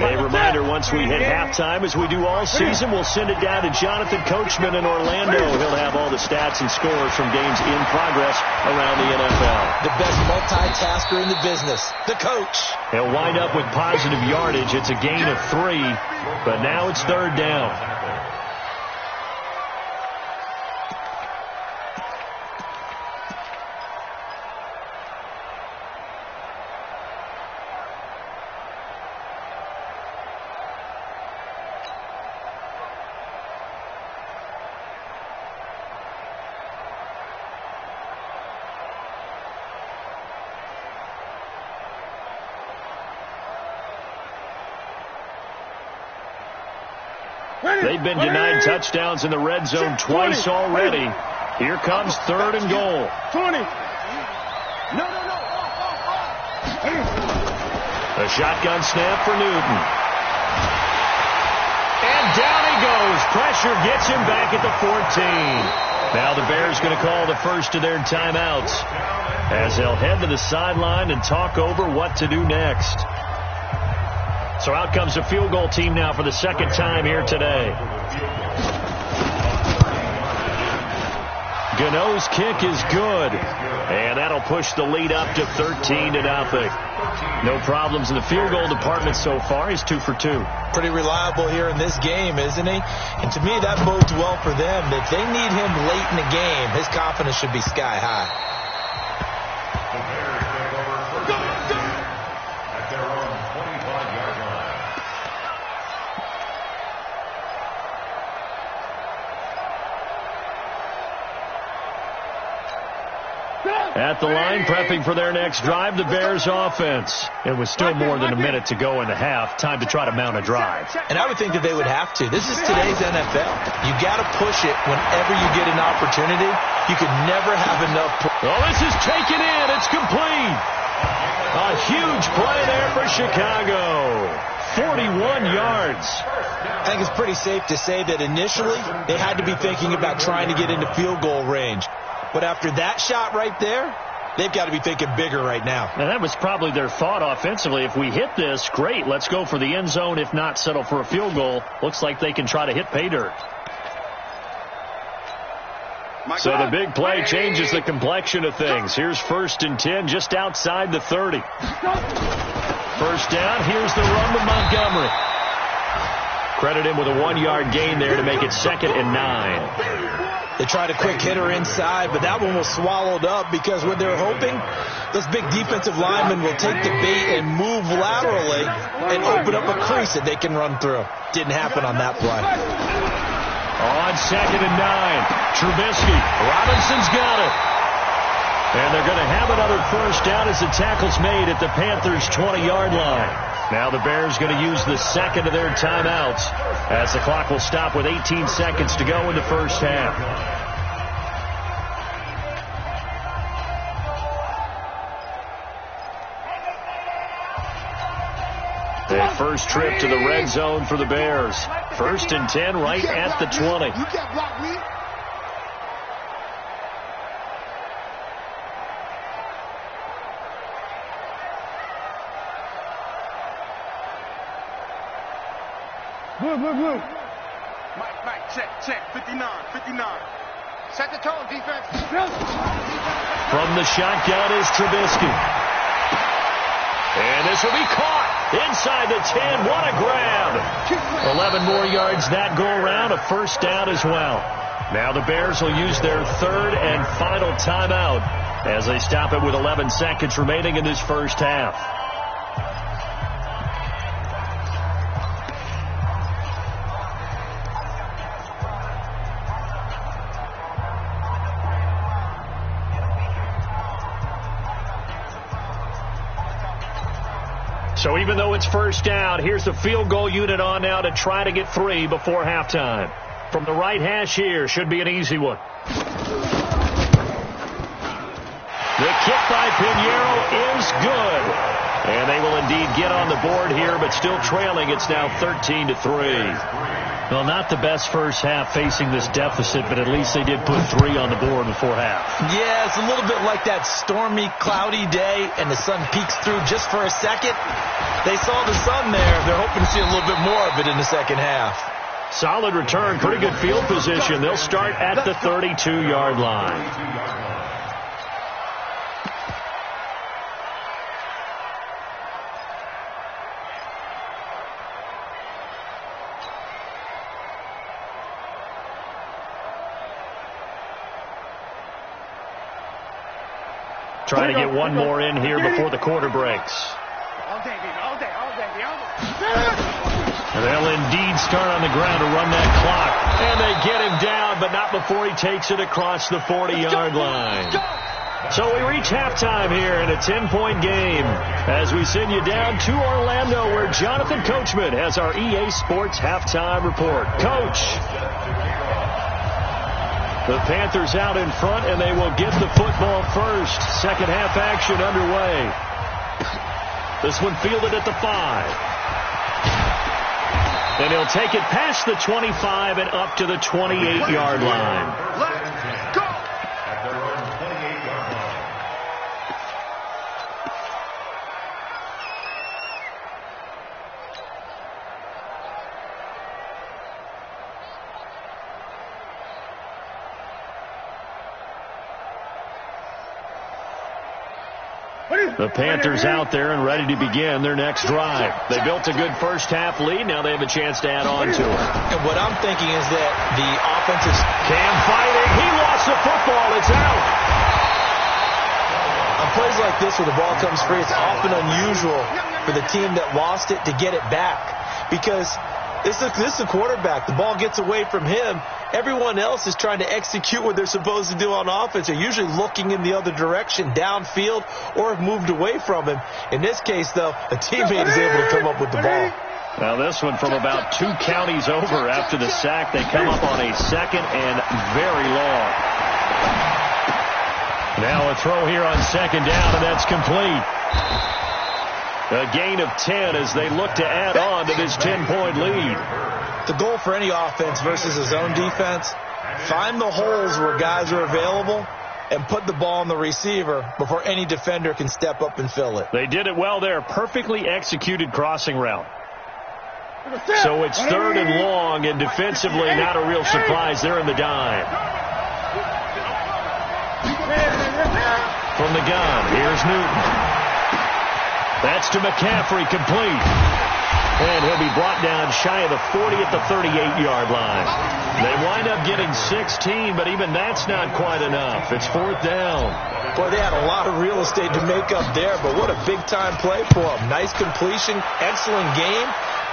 A reminder, once we hit halftime, as we do all season, we'll send it down to Jonathan Coachman in Orlando. He'll have all the stats and scores from games in progress around the NFL. The best multitasker in the business, the coach. He'll wind up with positive yardage. It's a gain of 3, but now it's 3rd down. They've been denied touchdowns in the red zone twice already. Here comes 3rd and goal. 20. No. A shotgun snap for Newton. And down he goes. Pressure gets him back at the 14. Now the Bears going to call the first of their timeouts as they'll head to the sideline and talk over what to do next. So out comes the field goal team now for the 2nd time here today. Gano's kick is good. And that'll push the lead up to 13-0. No problems in the field goal department so far. He's 2 for 2. Pretty reliable here in this game, isn't he? And to me, that bodes well for them. If they need him late in the game, his confidence should be sky high. The Bears take over first and 10 at their own 25-yard line. At the line, prepping for their next drive, the Bears offense. It was still more than a minute to go in the half. Time to try to mount a drive. And I would think that they would have to. This is today's NFL. You got to push it whenever you get an opportunity. You could never have enough. Oh, this is taken in. It's complete. A huge play there for Chicago. 41 yards. I think it's pretty safe to say that initially they had to be thinking about trying to get into field goal range. But after that shot right there, they've got to be thinking bigger right now. And that was probably their thought offensively. If we hit this, great. Let's go for the end zone. If not, settle for a field goal. Looks like they can try to hit pay dirt. So the big play changes the complexion of things. Here's 1st and 10 just outside the 30. First down. Here's the run to Montgomery. Credit him with a 1-yard gain there to make it 2nd and 9. They tried a quick hitter inside, but that one was swallowed up because what they're hoping, those big defensive linemen will take the bait and move laterally and open up a crease that they can run through. Didn't happen on that play. On 2nd and 9, Trubisky. Robinson's got it. And they're going to have another first down as the tackle's made at the Panthers' 20-yard line. Now the Bears going to use the second of their timeouts as the clock will stop with 18 seconds to go in the first half. The first trip to the red zone for the Bears. 1st and 10 right at the 20. You can't block me. Blue. Mike, check. 59. Set the tone, defense. From the shotgun is Trubisky. And this will be caught inside the 10. What a grab. 11 more yards that go around. A first down as well. Now the Bears will use their 3rd and final timeout as they stop it with 11 seconds remaining in this first half. So even though it's first down, here's the field goal unit on now to try to get 3 before halftime. From the right hash here, should be an easy one. The kick by Pinheiro is good. And they will indeed get on the board here, but still trailing. It's now 13-3. Well, not the best first half facing this deficit, but at least they did put 3 on the board before half. Yeah, it's a little bit like that stormy, cloudy day, and the sun peeks through just for a second. They saw the sun there. They're hoping to see a little bit more of it in the second half. Solid return, pretty good field position. They'll start at the 32-yard line. Trying to get one more in here before the quarter breaks. All day. They'll indeed start on the ground to run that clock. And they get him down, but not before he takes it across the 40-yard line. So we reach halftime here in a 10-point game as we send you down to Orlando, where Jonathan Coachman has our EA Sports halftime report. Coach. The Panthers out in front, and they will get the football first. Second half action underway. This one fielded at the 5. And he'll take it past the 25 and up to the 28-yard line. Let's go. At their own 28-yard line. The Panthers out there and ready to begin their next drive. They built a good first half lead. Now they have a chance to add on to it. And what I'm thinking is that the offensive... Cam fighting. He lost the football. It's out. On plays like this where the ball comes free, it's often unusual for the team that lost it to get it back. Because this is a quarterback. The ball gets away from him. Everyone else is trying to execute what they're supposed to do on offense. They're usually looking in the other direction, downfield, or have moved away from him. In this case, though, a teammate is able to come up with the ball. Now this one from about 2 counties over after the sack. They come up on a second and very long. Now a throw here on second down, and that's complete. A gain of 10 as they look to add on to this 10-point lead. The goal for any offense versus a zone defense, find the holes where guys are available and put the ball on the receiver before any defender can step up and fill it. They did it well there. Perfectly executed crossing route. So it's third and long, and defensively not a real surprise. They're in the dime. From the gun, here's Newton. That's to McCaffrey, complete. And he'll be brought down shy of the 40 at the 38-yard line. They wind up getting 16, but even that's not quite enough. It's fourth down. Boy, they had a lot of real estate to make up there, but what a big-time play for them. Nice completion, excellent game.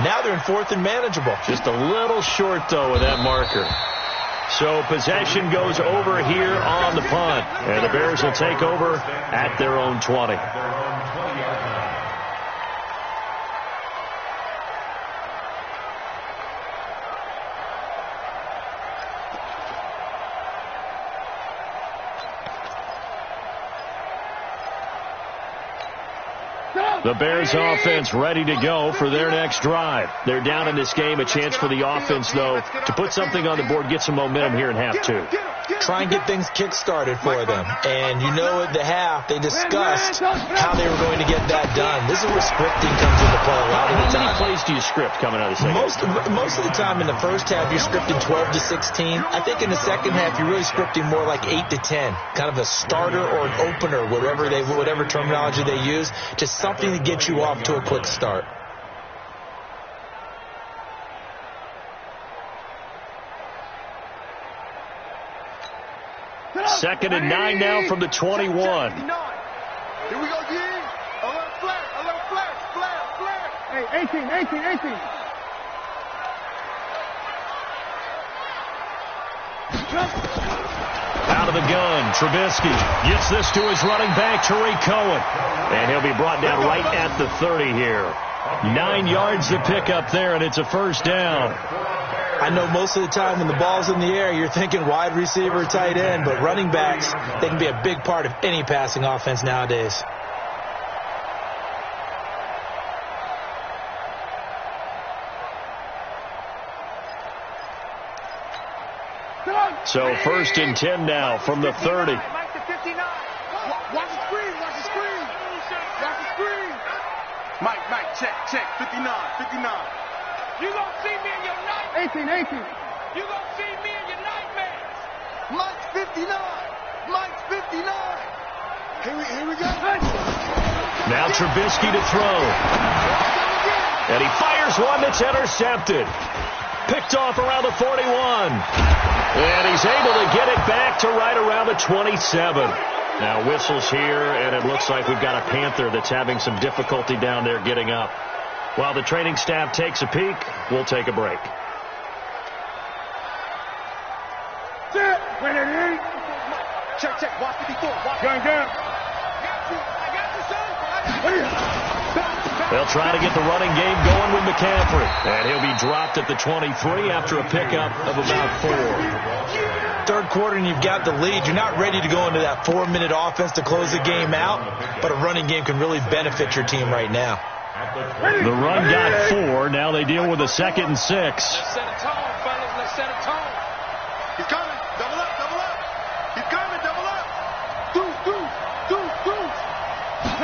Now they're in fourth and manageable. Just a little short, though, with that marker. So possession goes over here on the punt. And the Bears will take over at their own 20. The Bears offense ready to go for their next drive. They're down in this game. A chance for the offense, though, to put something on the board, get some momentum here in half two. Try and get things kick-started for them. And you know at the half, they discussed how they were going to get that done. This is where scripting comes into play a lot of the time. How many plays do you script coming out of the second? Most of the time in the first half, you're scripting 12 to 16. I think in the second half, you're really scripting more like 8 to 10. Kind of a starter or an opener, whatever terminology they use. Just something to get you off to a quick start. Second and 9 now from the 21. Here we go, G. Alert flash. Hey, 18. Out of the gun, Trubisky gets this to his running back, Tariq Cohen. And he'll be brought down right at the 30 here. 9 yards to pick up there, and it's a first down. I know most of the time when the ball's in the air, you're thinking wide receiver, tight end, but running backs, they can be a big part of any passing offense nowadays. So first and 10 now from the 30. Watch the screen. Mike, check. 59. You gonna see me in your nightmares. 18. You gonna see me in your nightmares. Mike's 59. Here we go. Now Trubisky to throw. And he fires one that's intercepted. Picked off around the 41. And he's able to get it back to right around the 27. Now whistles here, and it looks like we've got a Panther that's having some difficulty down there getting up. While the training staff takes a peek, we'll take a break. Check. Watch 54. Gun. I got you, son. They'll try to get the running game going with McCaffrey. And he'll be dropped at the 23 after a pickup of about 4. Third quarter and you've got the lead. You're not ready to go into that 4-minute offense to close the game out, but a running game can really benefit your team right now. The run got 4. Now they deal with a 2nd and 6. Let's set a tone, fellas. Let's set a tone. He's coming. Double up. He's coming. Double up.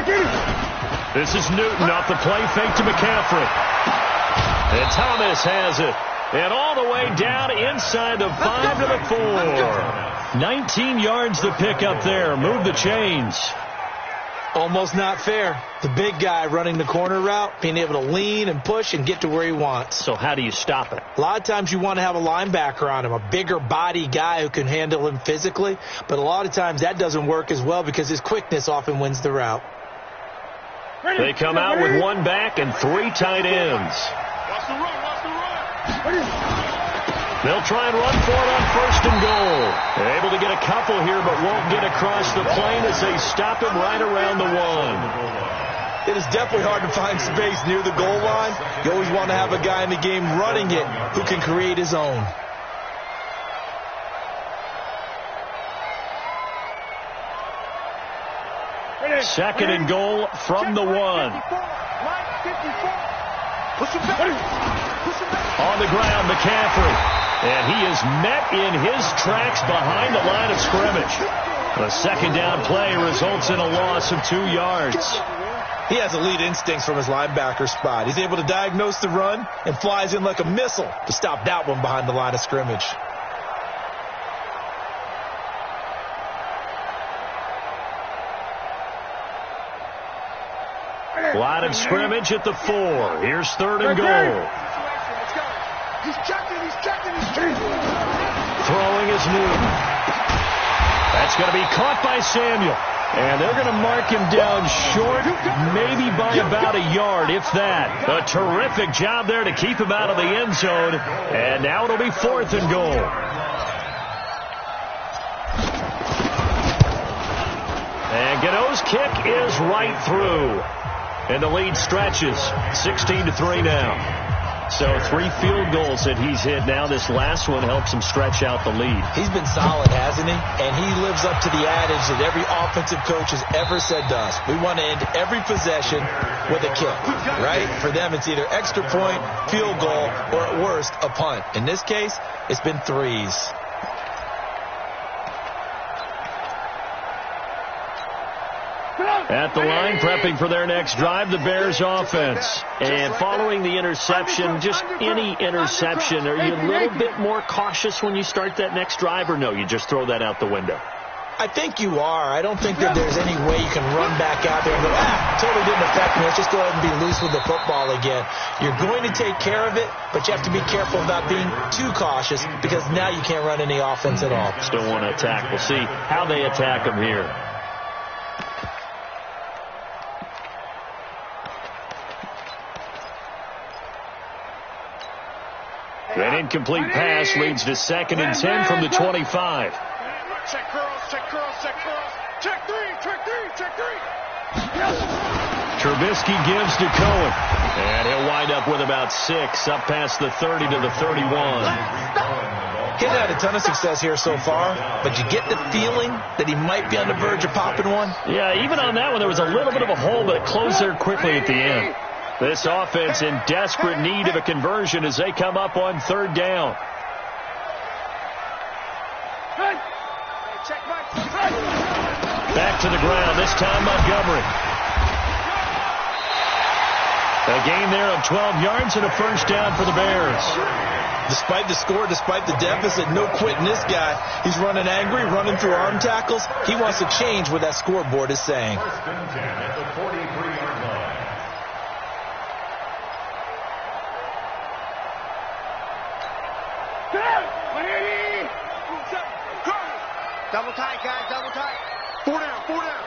Deuce. This is Newton off the play fake to McCaffrey. And Thomas has it. And all the way down inside the 5 to the 4. 19 yards to pick up there. Move the chains. Almost not fair. The big guy running the corner route, being able to lean and push and get to where he wants. So how do you stop it? A lot of times you want to have a linebacker on him, a bigger body guy who can handle him physically. But a lot of times that doesn't work as well because his quickness often wins the route. They come out with one back and 3 tight ends. Watch the run, watch the run. They'll try and run for it on 1st and goal. They're able to get a couple here, but won't get across the plane as they stop him right around the 1. It is definitely hard to find space near the goal line. You always want to have a guy in the game running it who can create his own. Second and goal from the 1. On the ground, McCaffrey. And he is met in his tracks behind the line of scrimmage. The second down play results in a loss of 2 yards. He has elite instincts from his linebacker spot. He's able to diagnose the run and flies in like a missile to stop that one behind the line of scrimmage. Line of scrimmage at the 4. Here's 3rd and goal. He's checking, he's checking, he's checking. Throwing is Newton. That's going to be caught by Samuel. And they're going to mark him down short, maybe by about a yard, if that. A terrific job there to keep him out of the end zone. And now it'll be 4th and goal. And Gano's kick is right through. And the lead stretches 16-3 now. So 3 field goals that he's hit now. This last one helps him stretch out the lead. He's been solid, hasn't he? And he lives up to the adage that every offensive coach has ever said to us. We want to end every possession with a kick, right? For them, it's either extra point, field goal, or at worst, a punt. In this case, it's been 3s. At the line, prepping for their next drive, the Bears offense. And following the interception, just any interception, are you a little bit more cautious when you start that next drive, or no, you just throw that out the window? I think you are. I don't think that there's any way you can run back out there and go, totally didn't affect me. Let's just go ahead and be loose with the football again. You're going to take care of it, but you have to be careful about being too cautious because now you can't run any offense at all. Still want to attack. We'll see how they attack them here. An incomplete pass leads to 2nd and 10 from the 25. Check curls, check curls, check curls. Check 3, check 3, check 3. Trubisky gives to Cohen. And he'll wind up with about 6, up past the 30 to the 31. He's had a ton of success here so far, but you get the feeling that he might be on the verge of popping one. Yeah, even on that one, there was a little bit of a hole, but it closed there quickly at the end. This offense in desperate need of a conversion as they come up on 3rd down. Back to the ground, this time Montgomery. A gain there of 12 yards and a 1st down for the Bears. Despite the score, despite the deficit, no quitting this guy. He's running angry, running through arm tackles. He wants to change what that scoreboard is saying. 1st and 10 at the 43-yard line. Double tight, guys, double tight. 4 down, 4 down.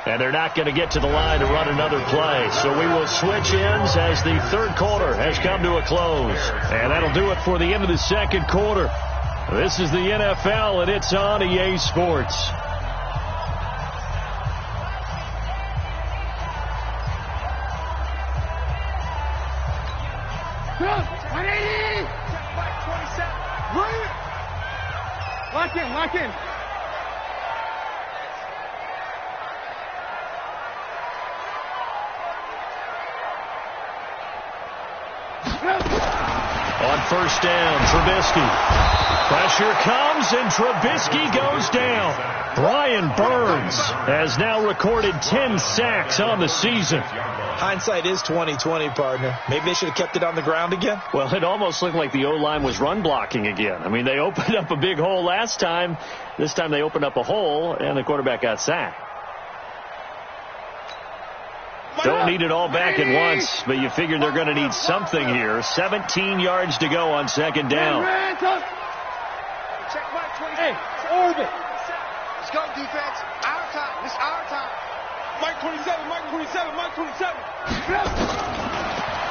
And they're not going to get to the line to run another play. So we will switch ends as the 3rd quarter has come to a close. And that'll do it for the end of the 2nd quarter. This is the NFL, and it's on EA Sports. Lock in, lock in. On 1st down, Trubisky. Pressure comes, and Trubisky goes down. Brian Burns has now recorded 10 sacks on the season. Hindsight is 20/20, partner. Maybe they should have kept it on the ground again. Well, it almost looked like the O-line was run blocking again. I mean, they opened up a big hole last time. This time they opened up a hole, and the quarterback got sacked. Don't need it all back at once, but you figure they're going to need something here. 17 yards to go on second down. Hey, orbit. Let's go, defense. Our time. It's our time. Mike 27, Mike 27, Mike 27.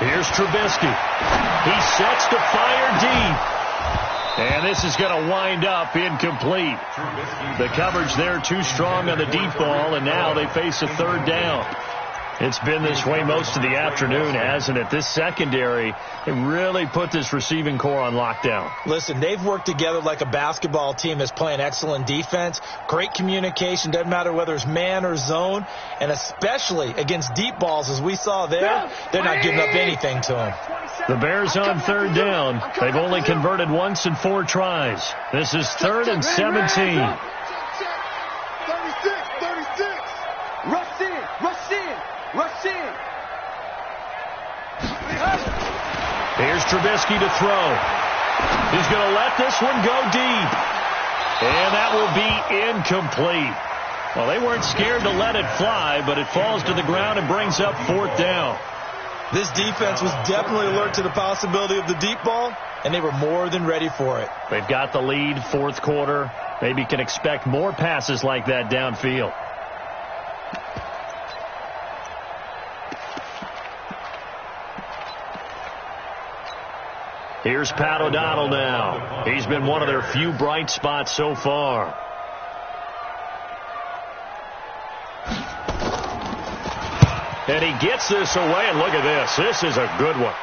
Here's Trubisky. He sets to fire deep. And this is going to wind up incomplete. The coverage there too strong on the deep ball, and now they face a third down. It's been this way most of the afternoon, hasn't it? This secondary, they really put this receiving core on lockdown. Listen, they've worked together like a basketball team that's playing excellent defense. Great communication, doesn't matter whether it's man or zone. And especially against deep balls, as we saw there, they're not giving up anything to them. The Bears on third down. They've only converted once in 4 tries. This is 3rd and 17. 36. Rush in, rush in, rush in. Here's Trubisky to throw. He's going to let this one go deep. And that will be incomplete. Well, they weren't scared to let it fly, but it falls to the ground and brings up 4th down. This defense was definitely alert to the possibility of the deep ball, and they were more than ready for it. They've got the lead, 4th quarter. Maybe can expect more passes like that downfield. Here's Pat O'Donnell now. He's been one of their few bright spots so far. And he gets this away, and look at this. This is a good one.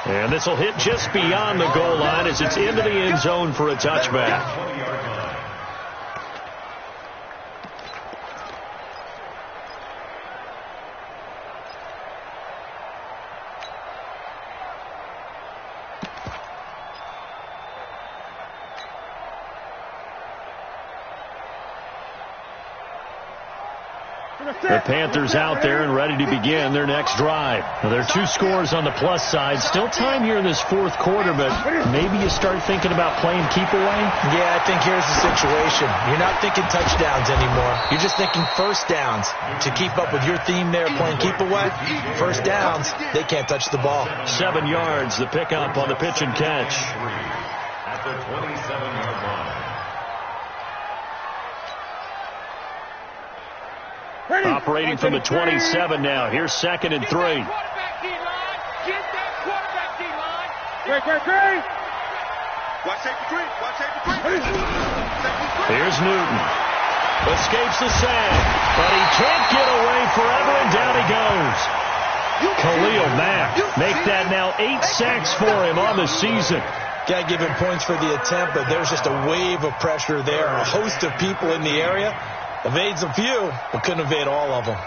And this will hit just beyond the goal line as it's into the end zone for a touchback. The Panthers out there and ready to begin their next drive. Now, there are 2 scores on the plus side. Still time here in this 4th quarter, but maybe you start thinking about playing keep away? Yeah, I think here's the situation. You're not thinking touchdowns anymore. You're just thinking first downs. To keep up with your theme there, playing keep away, first downs, they can't touch the ball. 7 yards, the pickup on the pitch and catch. At the 27-yard line. Operating from the 27 now. Here's 2nd and 3. Get that quarterback D-line. Great. Watch safety 3. Watch safety 3. Here's Newton. Escapes the sack, but he can't get away forever, and down he goes. Khalil Mack make that now 8 sacks for him on the season. Got to give him points for the attempt, but there's just a wave of pressure there. A host of people in the area. Evades a few, but couldn't evade all of them.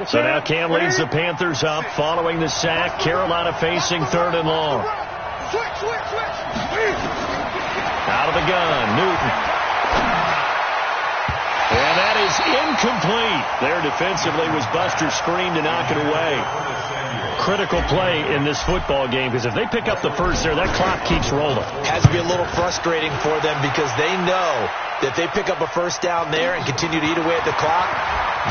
So now Cam leads the Panthers up following the sack. Carolina facing 3rd and long. Switch. Out of the gun, Newton. And that is incomplete. There defensively was Buster screen to knock it away. Critical play in this football game, because if they pick up the first there, that clock keeps rolling. Has to be a little frustrating for them because they know that if they pick up a first down there and continue to eat away at the clock,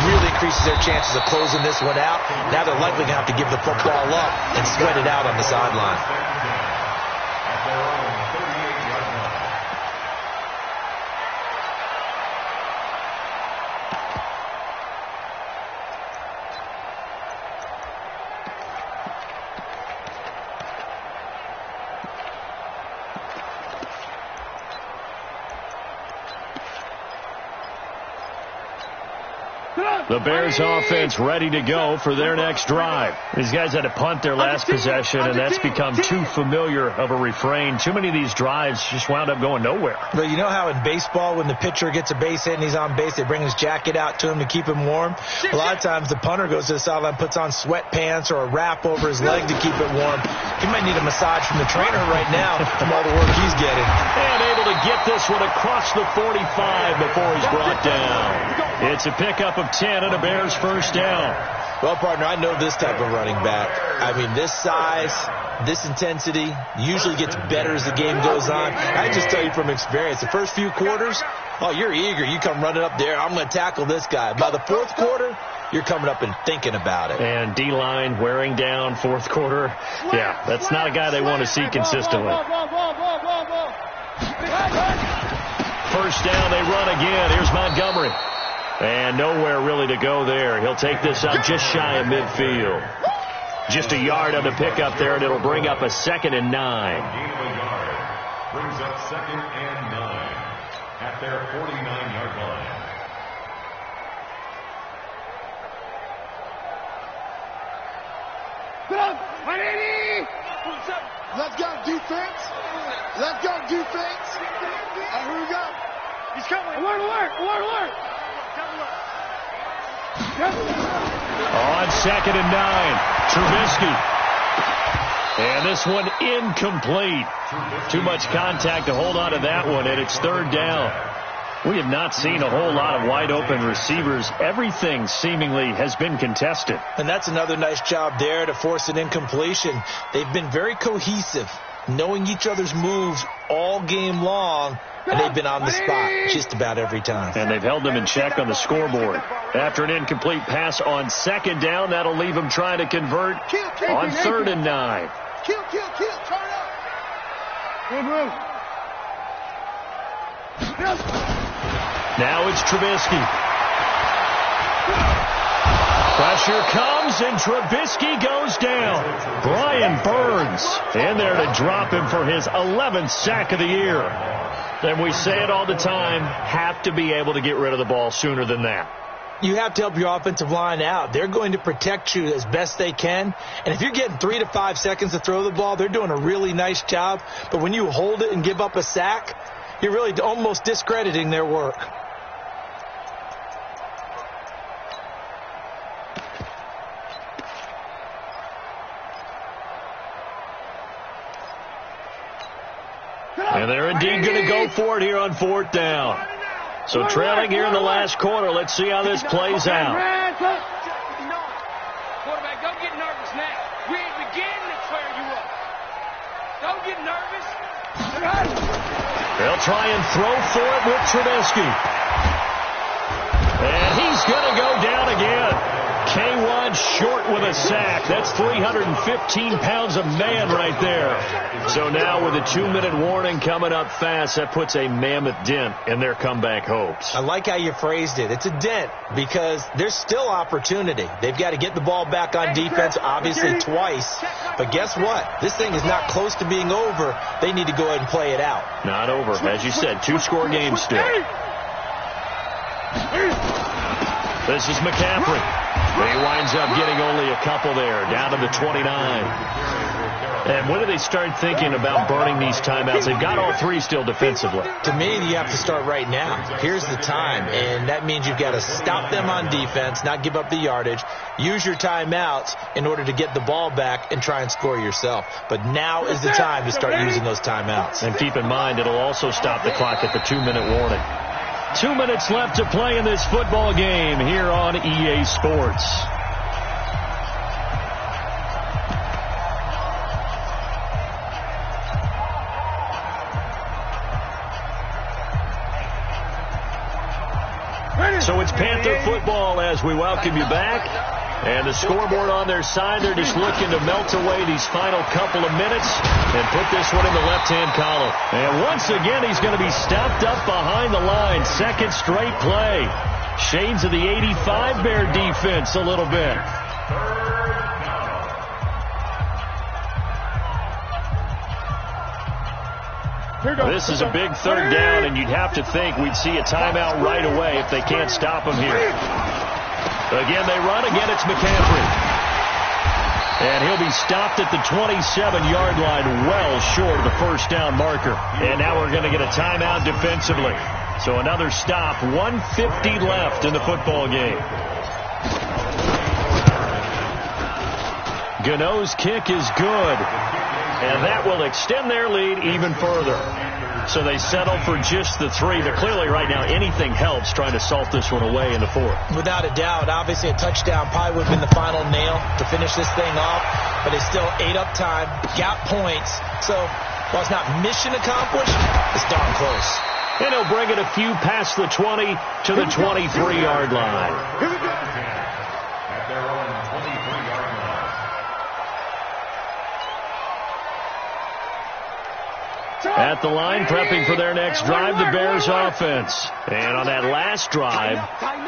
really increases their chances of closing this one out. Now they're likely going to have to give the football up and sweat it out on the sideline. At their own 38-yard line. The Bears offense ready to go for their next drive. These guys had to punt their last possession, and that's become too familiar of a refrain. Too many of these drives just wound up going nowhere. But you know how in baseball, when the pitcher gets a base hit and he's on base, they bring his jacket out to him to keep him warm? A lot of times the punter goes to the sideline, puts on sweatpants or a wrap over his leg to keep it warm. He might need a massage from the trainer right now from all the work he's getting. And able to get this one across the 45 before he's brought down. It's a pickup of 10 and a Bears first down. Well, partner, I know this type of running back. I mean, this size, this intensity usually gets better as the game goes on. I just tell you from experience, the first few quarters, oh, you're eager. You come running up there. I'm going to tackle this guy. By the fourth quarter, you're coming up and thinking about it. And D-line wearing down fourth quarter. Yeah, that's not a guy they want to see consistently. First down, they run again. Here's Montgomery. And nowhere really to go there. He'll take this up just shy of midfield. Just a yard on the pickup there, and it'll bring up a 2nd and 9. Gain of a yard brings up 2nd and 9 at their 49-yard line. Let's go, defense. Let's go, defense. Here we go. He's coming. Alert. On 2nd and 9, Trubisky. And this one incomplete. Too much contact to hold on to that one, and it's 3rd down. We have not seen a whole lot of wide-open receivers. Everything seemingly has been contested. And that's another nice job there to force an incompletion. They've been very cohesive, knowing each other's moves all game long, and they've been on the spot just about every time. And they've held them in check on the scoreboard. After an incomplete pass on 2nd down, that'll leave them trying to convert on 3rd and 9. Kill, turn up. Now it's Trubisky. Pressure comes, and Trubisky goes down. Brian Burns in there to drop him for his 11th sack of the year. And we say it all the time, have to be able to get rid of the ball sooner than that. You have to help your offensive line out. They're going to protect you as best they can. And if you're getting 3 to 5 seconds to throw the ball, they're doing a really nice job. But when you hold it and give up a sack, you're really almost discrediting their work. And they're indeed going to go for it here on 4th down. So trailing here in the last quarter. Let's see how this plays out. Quarterback, don't get nervous now. We ain't beginning to clear you up. Don't get nervous. They'll try and throw for it with Trubisky. And he's going to go down again. K1 short with a sack. That's 315 pounds of man right there. So now with a 2-minute warning coming up fast, that puts a mammoth dent in their comeback hopes. I like how you phrased it. It's a dent because there's still opportunity. They've got to get the ball back on defense, obviously twice. But guess what? This thing is not close to being over. They need to go ahead and play it out. Not over. As you said, 2-score game still. This is McCaffrey. He winds up getting only a couple there, down to the 29. And when do they start thinking about burning these timeouts? They've got all 3 still defensively. To me, you have to start right now. Here's the time, and that means you've got to stop them on defense, not give up the yardage, use your timeouts in order to get the ball back and try and score yourself. But now is the time to start using those timeouts. And keep in mind, it'll also stop the clock at the 2-minute warning. 2 minutes left to play in this football game here on EA Sports. So it's Panther football as we welcome you back. And the scoreboard on their side, they're just looking to melt away these final couple of minutes and put this one in the left-hand column. And once again, he's going to be stopped up behind the line. 2nd straight play. Shades of the 85 Bear defense a little bit. This is a big 3rd down, and you'd have to think we'd see a timeout right away if they can't stop him here. Again, they run. Again, it's McCaffrey. And he'll be stopped at the 27-yard line, well short of the first down marker. And now we're going to get a timeout defensively. So another stop, 1:50 left in the football game. Gano's kick is good. And that will extend their lead even further. So they settle for just the 3. But clearly right now anything helps trying to salt this one away in the 4th. Without a doubt. Obviously a touchdown probably would have been the final nail to finish this thing off. But they still ate up time, got points. So while it's not mission accomplished, it's darn close. And he'll bring it a few past the 20 to the 23-yard line. Here we go. At their own 23-yard line. At the line, prepping for their next drive, the Bears offense. And on that last drive,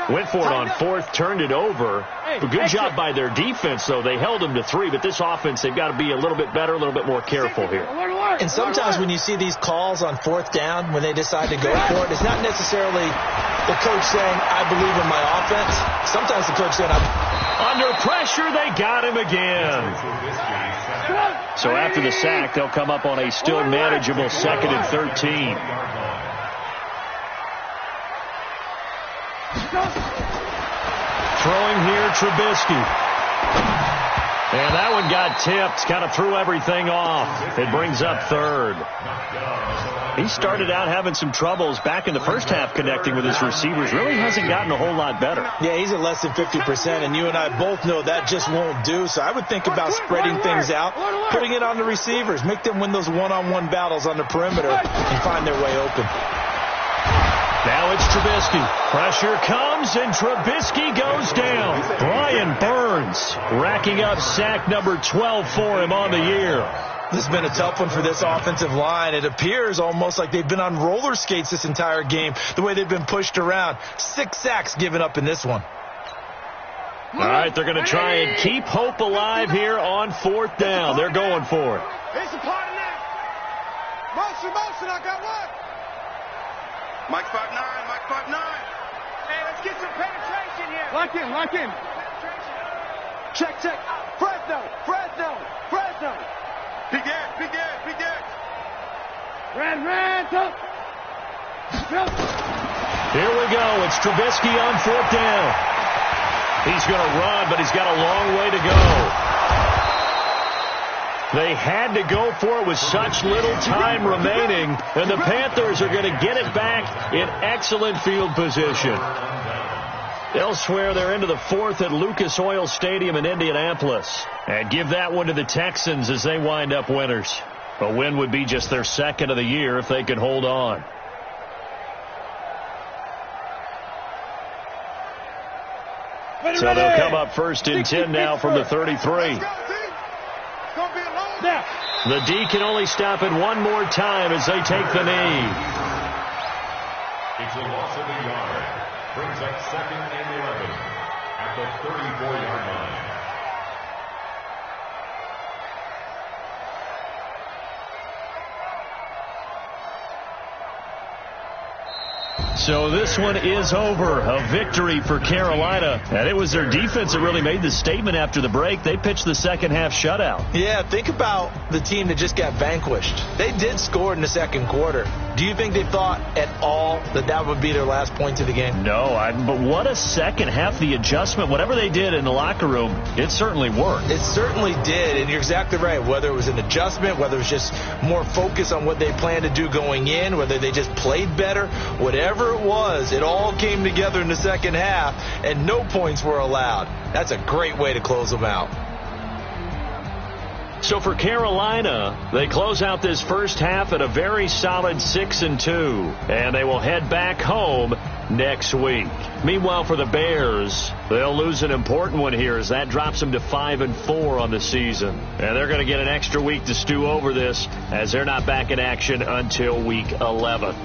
went for it on 4th, turned it over. A good job by their defense, though. They held them to 3, but this offense, they've got to be a little bit better, a little bit more careful here. And sometimes when you see these calls on 4th down, when they decide to go for it, it's not necessarily the coach saying, I believe in my offense. Sometimes the coach saying, under pressure, they got him again. So after the sack, they'll come up on a still manageable 2nd and 13. Throwing here, Trubisky. And that one got tipped, kind of threw everything off. It brings up 3rd. He started out having some troubles back in the first half connecting with his receivers. Really hasn't gotten a whole lot better. Yeah, he's at less than 50%, and you and I both know that just won't do. So I would think about spreading things out, putting it on the receivers, make them win those one-on-one battles on the perimeter and find their way open. Now it's Trubisky. Pressure comes, and Trubisky goes down. Brian Burns racking up sack number 12 for him on the year. This has been a tough one for this offensive line. It appears almost like they've been on roller skates this entire game, the way they've been pushed around. 6 sacks given up in this one. All right, they're going to try and keep hope alive here on 4th down. They're going for it. It's a part of that. Motion, I got one. Mike 5'9", Mike 5'9". Hey, let's get some penetration here. Lock in. Check. Fresno. Big Ed. Red, go. Here we go. It's Trubisky on 4th down. He's going to run, but he's got a long way to go. They had to go for it with such little time remaining, and the Panthers are going to get it back in excellent field position. Elsewhere, they're into the 4th at Lucas Oil Stadium in Indianapolis. And give that one to the Texans as they wind up winners. A win would be just their 2nd of the year if they could hold on. So they'll come up 1st and 10 now from the 33. The D can only stop it one more time as they take the knee. It's a loss of a yard. Brings up 2nd and 11 at the 34-yard line. So this one is over. A victory for Carolina. And it was their defense that really made the statement after the break. They pitched the second half shutout. Yeah, think about the team that just got vanquished. They did score in the second quarter. Do you think they thought at all that that would be their last point of the game? No, but what a second half. The adjustment, whatever they did in the locker room, it certainly worked. It certainly did, and you're exactly right. Whether it was an adjustment, whether it was just more focus on what they planned to do going in, whether they just played better, whatever it was, it all came together in the second half, and no points were allowed. That's a great way to close them out. So for Carolina, they close out this first half at a very solid 6-2, and they will head back home next week. Meanwhile, for the Bears, they'll lose an important one here as that drops them to 5-4 on the season. And they're going to get an extra week to stew over this as they're not back in action until week 11.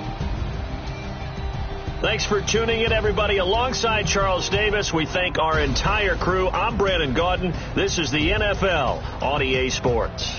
Thanks for tuning in, everybody. Alongside Charles Davis, we thank our entire crew. I'm Brandon Gaudin. This is the NFL on EA Sports.